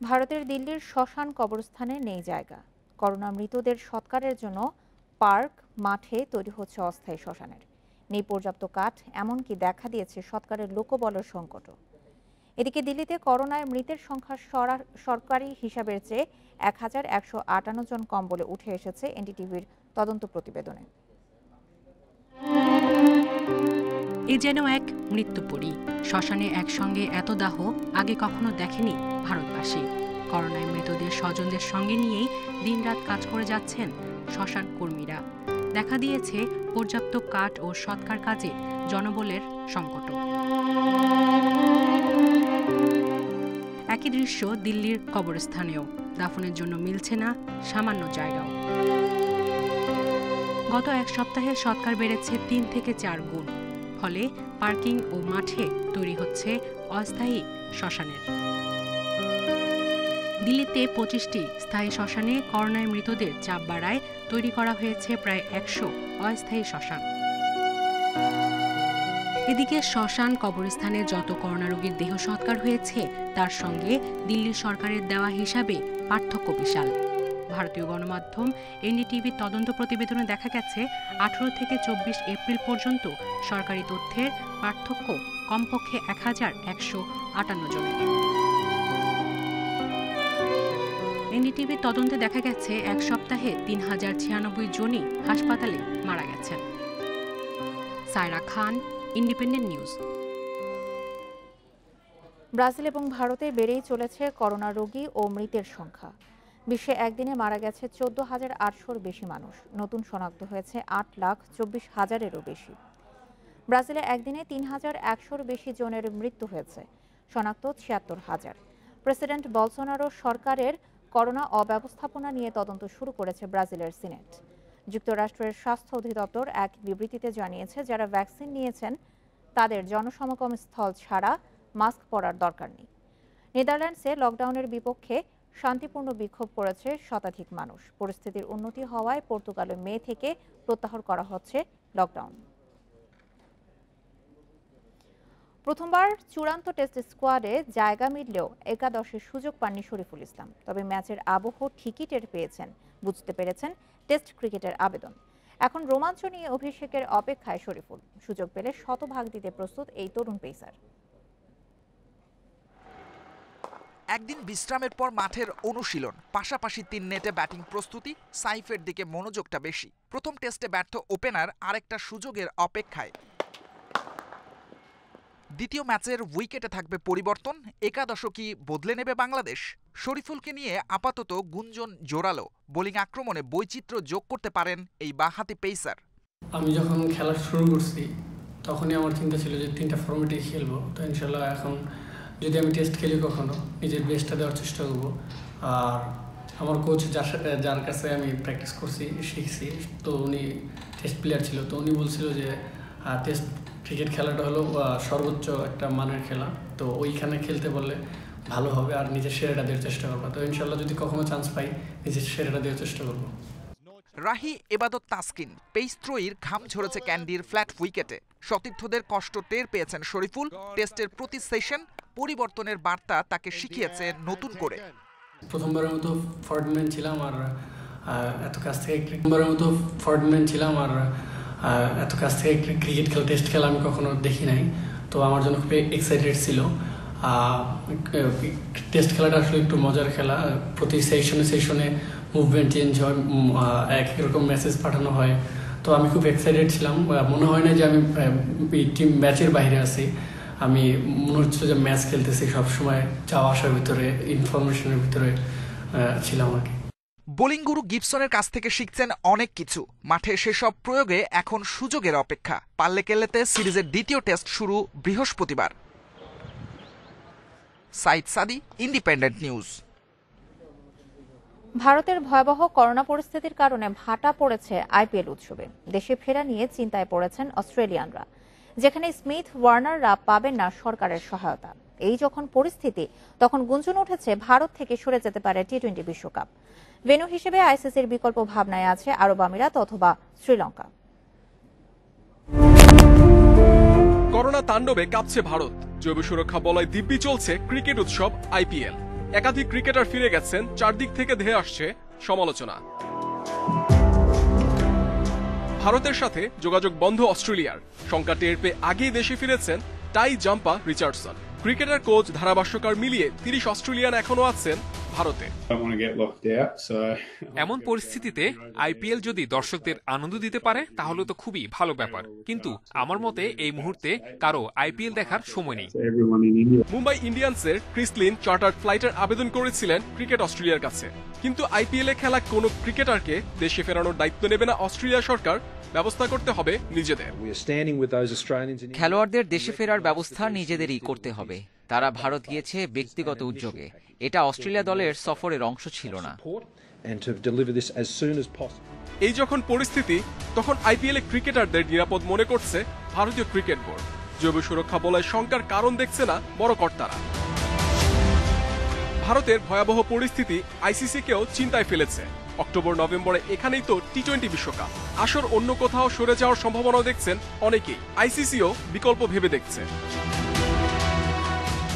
ভারতের দিল্লির শ্মশান কবরস্থানে নেই জায়গা। করোনা মৃতদের সৎকারের জন্য পার্ক, মাঠে তৈরি হচ্ছে অস্থায়ী শ্মশানের। নেই পর্যাপ্ত কাঠ, এমনকি দেখা দিয়েছে সৎকারের লোকবলের সংকটও। এদিকে দিল্লিতে করোনায় মৃতের সংখ্যা সরকারি হিসাবের চেয়ে ১,১৫৮ জন কম বলে উঠে এসেছে এনডিটিভির তদন্ত প্রতিবেদনে। এ যেন এক মৃত্যুপরী। শ্মশানে একসঙ্গে এত দাহ আগে কখনো দেখেনি ভারতবাসী। করোনায় মৃতদের স্বজনদের সঙ্গে নিয়েই দিনরাত কাজ করে যাচ্ছেন শ্মশান কর্মীরা। দেখা দিয়েছে পর্যাপ্ত কাঠ ও সৎকার কাজে জনবলের সংকট। একই দৃশ্য দিল্লির কবরস্থানেও। দাফনের জন্য মিলছে না সামান্য জায়গাও। গত এক সপ্তাহে সৎকার বেড়েছে ৩ থেকে ৪ গুণ। ফলে পার্কিং ও মাঠে তৈরি হচ্ছে অস্থায়ী শ্মশানের। দিল্লিতে 25টি স্থায়ী শ্মশানে করোনায় মৃতদের চাপ বাড়ায় তৈরি করা হয়েছে প্রায় 100 অস্থায়ী শ্মশান। এদিকে শ্মশান কবরস্থানে যত করোনা রোগীর দেহ সৎকার হয়েছে তার সঙ্গে দিল্লি সরকারের দেওয়া হিসাবে পার্থক্য বিশাল। ভারতীয় গণমাধ্যম এনডিটিভির তদন্ত প্রতিবেদনে দেখা গেছে 18 থেকে 24 এপ্রিল পর্যন্ত সরকারি তথ্যের পার্থক্য কমপক্ষে 1158 জনের। এনডিটিভির তদন্তে দেখা গেছে এক সপ্তাহে 3096 জনই হাসপাতালে মারা গেছেন। সায়রা খান, ইন্ডিপেন্ডেন্ট নিউজ। ব্রাজিল এবং ভারতে বেড়েই চলেছে করোনা রোগী ও মৃতের সংখ্যা। বিশ্বে একদিনে মারা গেছে 14,800-র বেশি মানুষ। নতুন শনাক্ত হয়েছে 8,24,000-এরও বেশি। ব্রাজিলে একদিনে 3,100-র বেশি জনের মৃত্যু হয়েছে, শনাক্ত 76,000। প্রেসিডেন্ট বলসোনারো সরকারের করোনা অব্যবস্থাপনা নিয়ে তদন্ত শুরু করেছে ব্রাজিলের সিনেট। যুক্তরাষ্ট্রের স্বাস্থ্য অধিদপ্তর এক বিবৃতিতে জানিয়েছে, যারা ভ্যাকসিন নিয়েছেন তাদের জনসমাগম স্থল ছাড়া মাস্ক পরার দরকার নেই। নেদারল্যান্ডসে লকডাউনের বিপক্ষে শান্তিপূর্ণ বিক্ষোভ করেছে শতাধিক মানুষ। পরিস্থিতির উন্নতি হওয়ায় পর্তুগালে মে থেকে প্রত্যাহার করা হচ্ছে লকডাউন। প্রথমবার চূড়ান্ত টেস্ট স্কোয়াডে জায়গা মিললেও একাদশের সুযোগ পাননি শরীফুল ইসলাম। তবে ম্যাচের আবহ ঠিকই টের পেয়েছেন, বুঝতে পেরেছেন টেস্ট ক্রিকেটের আবেদন। এখন রোমাঞ্চ নিয়ে অভিষেকের অপেক্ষায় শরীফুল। সুযোগ পেলে শতভাগ দিতে প্রস্তুত এই তরুণ পেসার। একদিন বিশ্রামের পর মাঠের অনুশীলন, পাশাপাশি 3 নেটে ব্যাটিং প্রস্তুতি, সাইফের দিকে মনোযোগটা বেশি। প্রথম টেস্টে ব্যর্থ ওপেনার আরেকটা সুযোগের অপেক্ষায়। দ্বিতীয় ম্যাচের উইকেটে থাকবে পরিবর্তন। একাদশও কি বদলে নেবে বাংলাদেশ? শরীফুলকে নিয়ে আপাতত গুঞ্জন জোরালো। বোলিং আক্রমণে বৈচিত্র্য যোগ করতে পারেন এই বাঁহাতি পেসার। আমি যখন খেলা শুরু করছি তখনই আমার চিন্তা ছিল যে 3টা ফরম্যাটে খেলবো। তো ইনশাল্লাহ এখন যদি আমি টেস্ট খেলি কখনো নিজের বেস্টটা দেওয়ার চেষ্টা করবো। আর আমার কোচ যার কাছে আমি প্র্যাকটিস করছি, শিখছি, তো উনি টেস্ট প্লেয়ার ছিল। তো উনি বলছিল যে টেস্ট ক্রিকেট খেলাটা হলো সর্বোচ্চ একটা মানের খেলা, তো ওইখানে খেলতে বললে ভালো হবে আর নিজের সেরাটা দেওয়ার চেষ্টা করবো। তো ইনশাল্লাহ যদি কখনো চান্স পাই নিজের সেরাটা দেওয়ার চেষ্টা করবো। রাহি এবাদত তাসকিন, পেস ত্রয়ীর ঘাম ঝরেছে ক্যান্ডির ফ্ল্যাট উইকেটে। সতীর্থদের কষ্ট টের পেয়েছেন শরীফুল। টেস্টের প্রতি সেশন পরিবর্তনের বার্তা তাকে শিখিয়েছে নতুন করে। প্রথমবারের মতো ফর্ডম্যান ছিলাম আর এত কাছ থেকে ক্রিকেট খেলা, টেস্ট খেলা আমি কখনো দেখি নাই। তো আমার জন্য খুব এক্সাইটেড ছিল। টেস্ট খেলাটা আসলে একটু মজার খেলা। প্রতি সেশনে মুভমেন্ট চেঞ্জ হয়, এক রকম মেসেজ পাঠানো হয়। তো আমি খুব এক্সাইটেড ছিলাম। মনে হয় না যে আমি টিম ম্যাচের বাইরে আছি, আমি মনে হচ্ছে যে ম্যাচ খেলতেছি। সবসময় যাওয়া আসার ভিতরে, ইনফরমেশনের ভিতরে ছিলাম আর কি। বোলিং গুরু গিবসনের কাছ থেকে শিখছেন অনেক কিছু। মাঠে সেসব প্রয়োগে এখন সুযোগের অপেক্ষা। পাল্লেকেল্লেতে সিরিজের দ্বিতীয় টেস্ট শুরু বৃহস্পতিবার। সাইদ সাদি, ইন্ডিপেন্ডেন্ট নিউজ। ভারতের ভয়াবহ করোনা পরিস্থিতির কারণে ভাটা পড়েছে আইপিএল উৎসবে। দেশে ফেরা নিয়ে চিন্তায় পড়েছেন অস্ট্রেলিয়ানরা, যেখানে স্মিথ ওয়ার্নাররা পাবেন না সরকারের সহায়তা। এই যখন পরিস্থিতি, তখন গুঞ্জন উঠেছে ভারত থেকে সরে যেতে পারে টি-20 বিশ্বকাপ। ভেন্যু হিসেবে আইসিসির বিকল্প ভাবনায় আছে আরব আমিরাত অথবা শ্রীলঙ্কা। করোনা তাণ্ডবে কাঁপছে ভারত। জৈব সুরক্ষা বলয় দিব্যি চলছে ক্রিকেট উৎসব আইপিএল। একাধিক ক্রিকেটার ফিরে গেছেন, চারদিক থেকে ধেয়ে আসছে সমালোচনা। ভারতের সাথে যোগাযোগ বন্ধ অস্ট্রেলিয়ার। শঙ্কা টের পেয়ে আগেই দেশে ফিরেছেন টাই জাম্পা রিচার্ডসন। ক্রিকেটার, কোচ, ধারাভাষ্যকার মিলিয়ে 30 অস্ট্রেলিয়ান এখনো আছেন ভারতে। এমন পরিস্থিতিতে আইপিএল যদি দর্শকদের আনন্দ দিতে পারে তাহলে তো খুবই ভালো ব্যাপার, কিন্তু আমার মতে এই মুহূর্তে কারো আইপিএল দেখার সময় নেই। মুম্বাই ইন্ডিয়ান্সের ক্রিস লিন চার্টার্ড ফ্লাইটের আবেদন করেছিলেন ক্রিকেট অস্ট্রেলিয়ার কাছে, কিন্তু আইপিএল এ খেলা কোনো ক্রিকেটারকে দেশে ফেরানোর দায়িত্ব নেবে না অস্ট্রেলিয়া সরকার। ব্যবস্থা করতে হবে নিজেদের। খেলোয়াড়দের দেশে ফেরার ব্যবস্থা নিজেদেরই করতে হবে। তারা ভারত গিয়েছে ব্যক্তিগত উদ্যোগে, এটা অস্ট্রেলিয়া দলের সফরের অংশ ছিল না। এই যখন পরিস্থিতি, তখন আইপিএল এ ক্রিকেটারদের নিরাপদ মনে করছে ভারতীয় ক্রিকেট বোর্ড। জৈব সুরক্ষা বলয় শঙ্কার কারণ দেখছে না বড় কর্তারা। ভারতের ভয়াবহ পরিস্থিতি আইসিসিকেও চিন্তায় ফেলেছে। অক্টোবর নভেম্বরে এখানেই তো টি-20 বিশ্বকাপ, আসর অন্য কোথাও সরে যাওয়ার সম্ভাবনাও দেখছেন অনেকেই। আইসিসিও বিকল্প ভেবে দেখছে।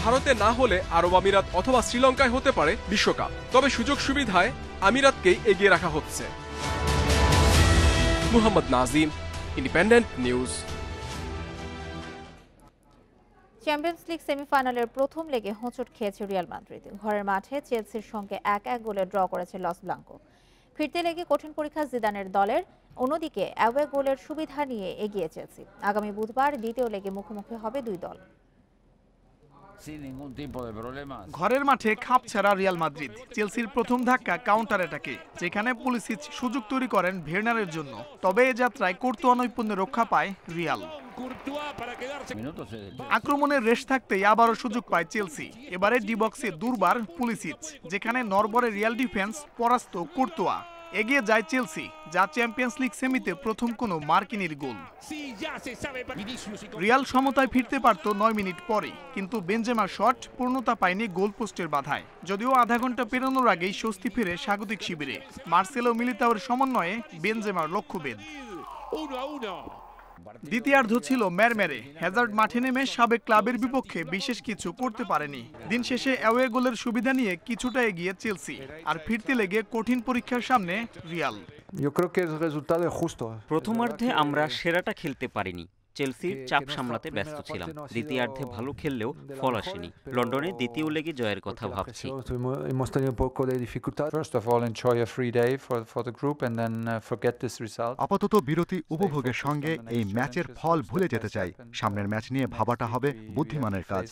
ভারতে না হলে আরব আমিরাত অথবা শ্রীলঙ্কায় হতে পারে বিশ্বকাপ, তবে সুযোগ সুবিধায় আমিরাতকেই এগিয়ে রাখা হচ্ছে। Muhammad Nazim, independent news. Champions league সেমিফাইনালের প্রথম লেগে হোঁচট খেয়েছে রিয়াল মাদ্রিদ। ঘরের মাঠে চেলসির সঙ্গে 1-1 গোলে ড্র করেছে লস ব্লাঙ্কো। ফিরতে লেগে কঠিন পরীক্ষা জিদানের দলের, অন্যদিকে অ্যাওয়ে গোলের সুবিধা নিয়ে এগিয়ে চেলসি। আগামী বুধবার দ্বিতীয় লেগে মুখোমুখি হবে দুই দল। ঘরের মাঠে খাপ ছাড়া রিয়াল মাদ্রিদ। চেলসির প্রথম ধাক্কা কাউন্টার অ্যাটাকে, যেখানে পুলিসিচ সুযোগ তৈরি করেন ভের্নারের জন্য। তবে এ যাত্রায় কোর্তুয়া নৈপুণ্যে রক্ষা পায় রিয়াল। আক্রমণের রেশ থাকতেই আবারও সুযোগ পায় চেলসি। এবারে ডি বক্সে দুর্বার পুলিসিচ, যেখানে নরবরে রিয়াল ডিফেন্স পরাস্ত কোর্তুয়া। এগিয়ে যায় চেলসি, যা চ্যাম্পিয়ন্স লিগ সেমিতে প্রথম কোনো মার্কিনীর গোল। রিয়াল সমতায় ফিরতে পারত 9 মিনিট পরে, কিন্তু বেনজেমার শট পূর্ণতা পায়নি গোল পোস্টের বাধায়। যদিও আধা ঘন্টা পেরোনোর আগেই স্বস্তি ফিরে স্বাগতিক শিবিরে। মার্সেলো মিলিতাওর সমন্বয়ে বেনজেমার লক্ষ্যভেদ। দ্বিতীয়ার্ধ ছিল ম্যারম্যারে। হ্যাজার্ড মাঠে নেমে সাবেক ক্লাবের বিপক্ষে বিশেষ কিছু করতে পারেনি। দিন শেষে অ্যাওয়ে গোলের সুবিধা নিয়ে কিছুটা এগিয়ে চেলসি, আর ফিরতে লেগে কঠিন পরীক্ষার সামনে রিয়াল। প্রথমার্ধে আমরা সেরাটা খেলতে পারিনি। চেলসির চাপ সামলাতে ব্যস্ত ছিলাম। দ্বিতীয়ার্ধে ভালো খেললেও ফল আসেনি। লন্ডনে দ্বিতীয় লেগে জয়ের কথা ভাবছি। আপাতত বিরতি উপভোগের সঙ্গে এই ম্যাচের ফল ভুলে যেতে চাই। সামনের ম্যাচ নিয়ে ভাবাটা হবে বুদ্ধিমানের কাজ।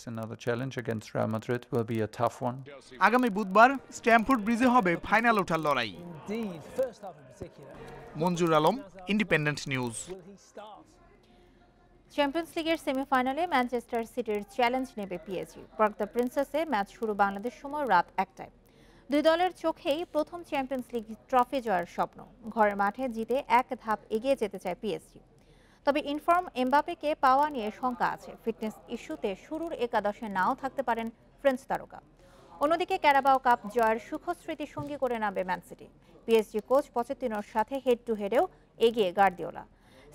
আগামী বুধবার স্ট্যামফোর্ড ব্রিজে হবে ফাইনাল ওঠার লড়াই। মঞ্জুর আলম, ইন্ডিপেন্ডেন্ট নিউজ। চ্যাম্পিয়ন্স লিগের সেমিফাইনালে ম্যানচেস্টার সিটির চ্যালেঞ্জ নেবে পিএসজি। পার্ক দ্য প্রিন্সেসে ম্যাচ শুরু বাংলাদেশ সময় রাত 1টায়। দুই দলের চোখেই প্রথম চ্যাম্পিয়ন্স লিগ ট্রফি জয়ের স্বপ্ন। ঘরের মাঠে জিতে এক ধাপ এগিয়ে যেতে চায় পিএসজি। তবে ইনফর্ম এমবাপেকে পাওয়া নিয়ে শঙ্কা আছে। ফিটনেস ইস্যুতে শুরুর একাদশে নাও থাকতে পারেন ফ্রেঞ্চ তারকা। অন্যদিকে ক্যারাবাও কাপ জয়ের সুখস্মৃতি সঙ্গী করে নামবে ম্যান সিটি। পিএসজি কোচ পচেতিনোর সাথে হেড টু হেডেও এগিয়ে গার্দিওলা।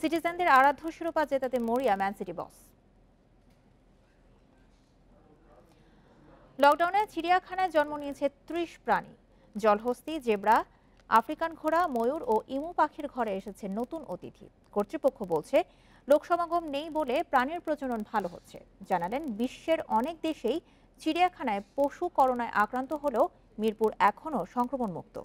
সিটিজেনদের আরাধ্য শিরোপা জেতাতে মরিয়া ম্যান সিটি বস। লকডাউনে চিড়িয়াখানায় জন্ম নিয়েছে 30 প্রাণী। জলহস্তি, জেব্রা, আফ্রিকান ঘোড়া, ময়ূর ও ইমু পাখির ঘরে এসেছে নতুন অতিথি। কর্তৃপক্ষ বলছে লোক সমাগম নেই বলে প্রাণীর প্রজনন ভালো হচ্ছে। জানালেন বিশ্বের অনেক দেশেই চিড়িয়াখানায় পশু করোনায় আক্রান্ত হলেও মিরপুর এখনও সংক্রমণ মুক্ত।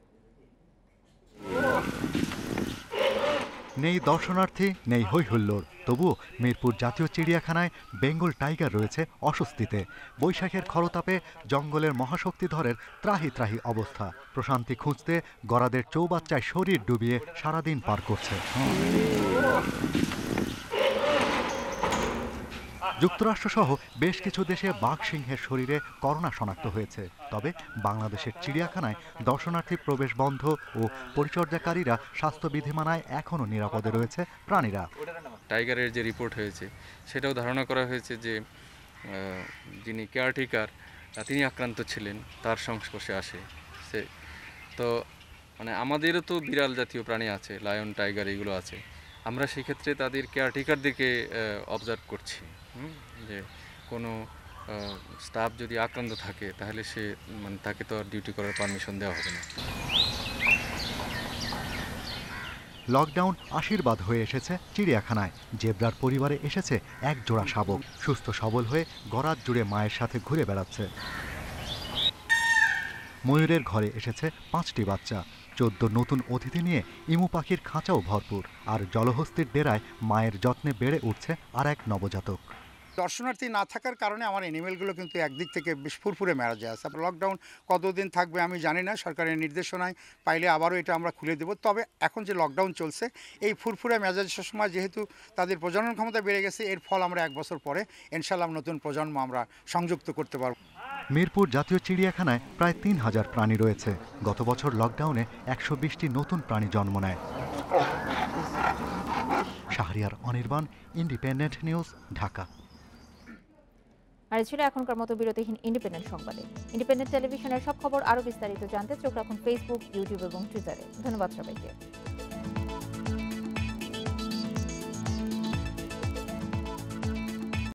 নেই দর্শনার্থী, নেই হৈহুল্লোড়, তবুও মিরপুর জাতীয় চিড়িয়াখানায় বেঙ্গল টাইগার রয়েছে অস্বস্তিতে। বৈশাখের খরতাপে জঙ্গলের মহাশক্তিধরের ত্রাহি ত্রাহি অবস্থা। প্রশান্তি খুঁজতে গরাদের চৌবাচ্চায় শরীর ডুবিয়ে সারাদিন পার করছে। যুক্তরাষ্ট্রসহ বেশ কিছু দেশে বাঘ সিংহের শরীরে করোনা শনাক্ত হয়েছে। তবে বাংলাদেশের চিড়িয়াখানায় দর্শনার্থী প্রবেশ বন্ধ ও পরিচর্যাকারীরা স্বাস্থ্যবিধি মানায় এখনও নিরাপদে রয়েছে প্রাণীরা। টাইগারের যে রিপোর্ট হয়েছে সেটাও ধারণা করা হয়েছে যে যিনি কেয়ারটেকার তিনি আক্রান্ত ছিলেন, তার সংস্পর্শে আসে সে। তো মানে আমাদেরও তো বিড়াল জাতীয় প্রাণী আছে, লায়ন, টাইগার এগুলো আছে। আমরা সেক্ষেত্রে তাদের কেয়ারটেকারদেরকে অবজার্ভ করছি যে কোনো স্টাফ যদি আক্রান্ত থাকে তাহলে সে মানে তাকে তো আর ডিউটি করার পারমিশন দেওয়া হবে না। লকডাউন আশীর্বাদ হয়ে এসেছে চিড়িয়াখানায়। জেব্রার পরিবারে এসেছে এক জোড়া শাবক। সুস্থ সবল হয়ে গরাদ জুড়ে মায়ের সাথে ঘুরে বেড়াচ্ছে। ময়ূরের ঘরে এসেছে 5টি বাচ্চা। 14 নতুন অতিথি নিয়ে ইমু পাখির খাঁচাও ভরপুর। আর জলহস্তির ডেরায় মায়ের যত্নে বেড়ে উঠছে আর এক নবজাতক। দর্শনার্থী না থাকার কারণে আমার অ্যানিমেলগুলো কিন্তু একদিক থেকে বেশ ফুরফুরে মারা যায়। লকডাউন কতদিন থাকবে আমি জানি না, সরকারের নির্দেশনায় পাইলে আবারও এটা আমরা খুলে দেব। তবে এখন যে লকডাউন চলছে এই ফুরফুরে মেজাজের সময় যেহেতু তাদের প্রজনন ক্ষমতা বেড়ে গেছে, এর ফল আমরা 1 বছর পরে ইনশাআল্লাহ নতুন প্রজন্ম আমরা সংযুক্ত করতে পারব। মিরপুর জাতীয় চিড়িয়াখানায় প্রায় 3000 প্রাণী রয়েছে। গত বছর লকডাউনে 120টি নতুন প্রাণী জন্ম নেয়। Shahriar Anirban, independent news, Dhaka. আর ছিল এখনকার মতো বিরতিহীন ইন্ডিপেন্ডেন্ট সংবাদে। ইন্ডিপেন্ডেন্ট টেলিভিশনের সব খবর আরও বিস্তারিত জানতে চোখ রাখুন ফেসবুক, ইউটিউব এবং টুইটারে। ধন্যবাদ সবাইকে।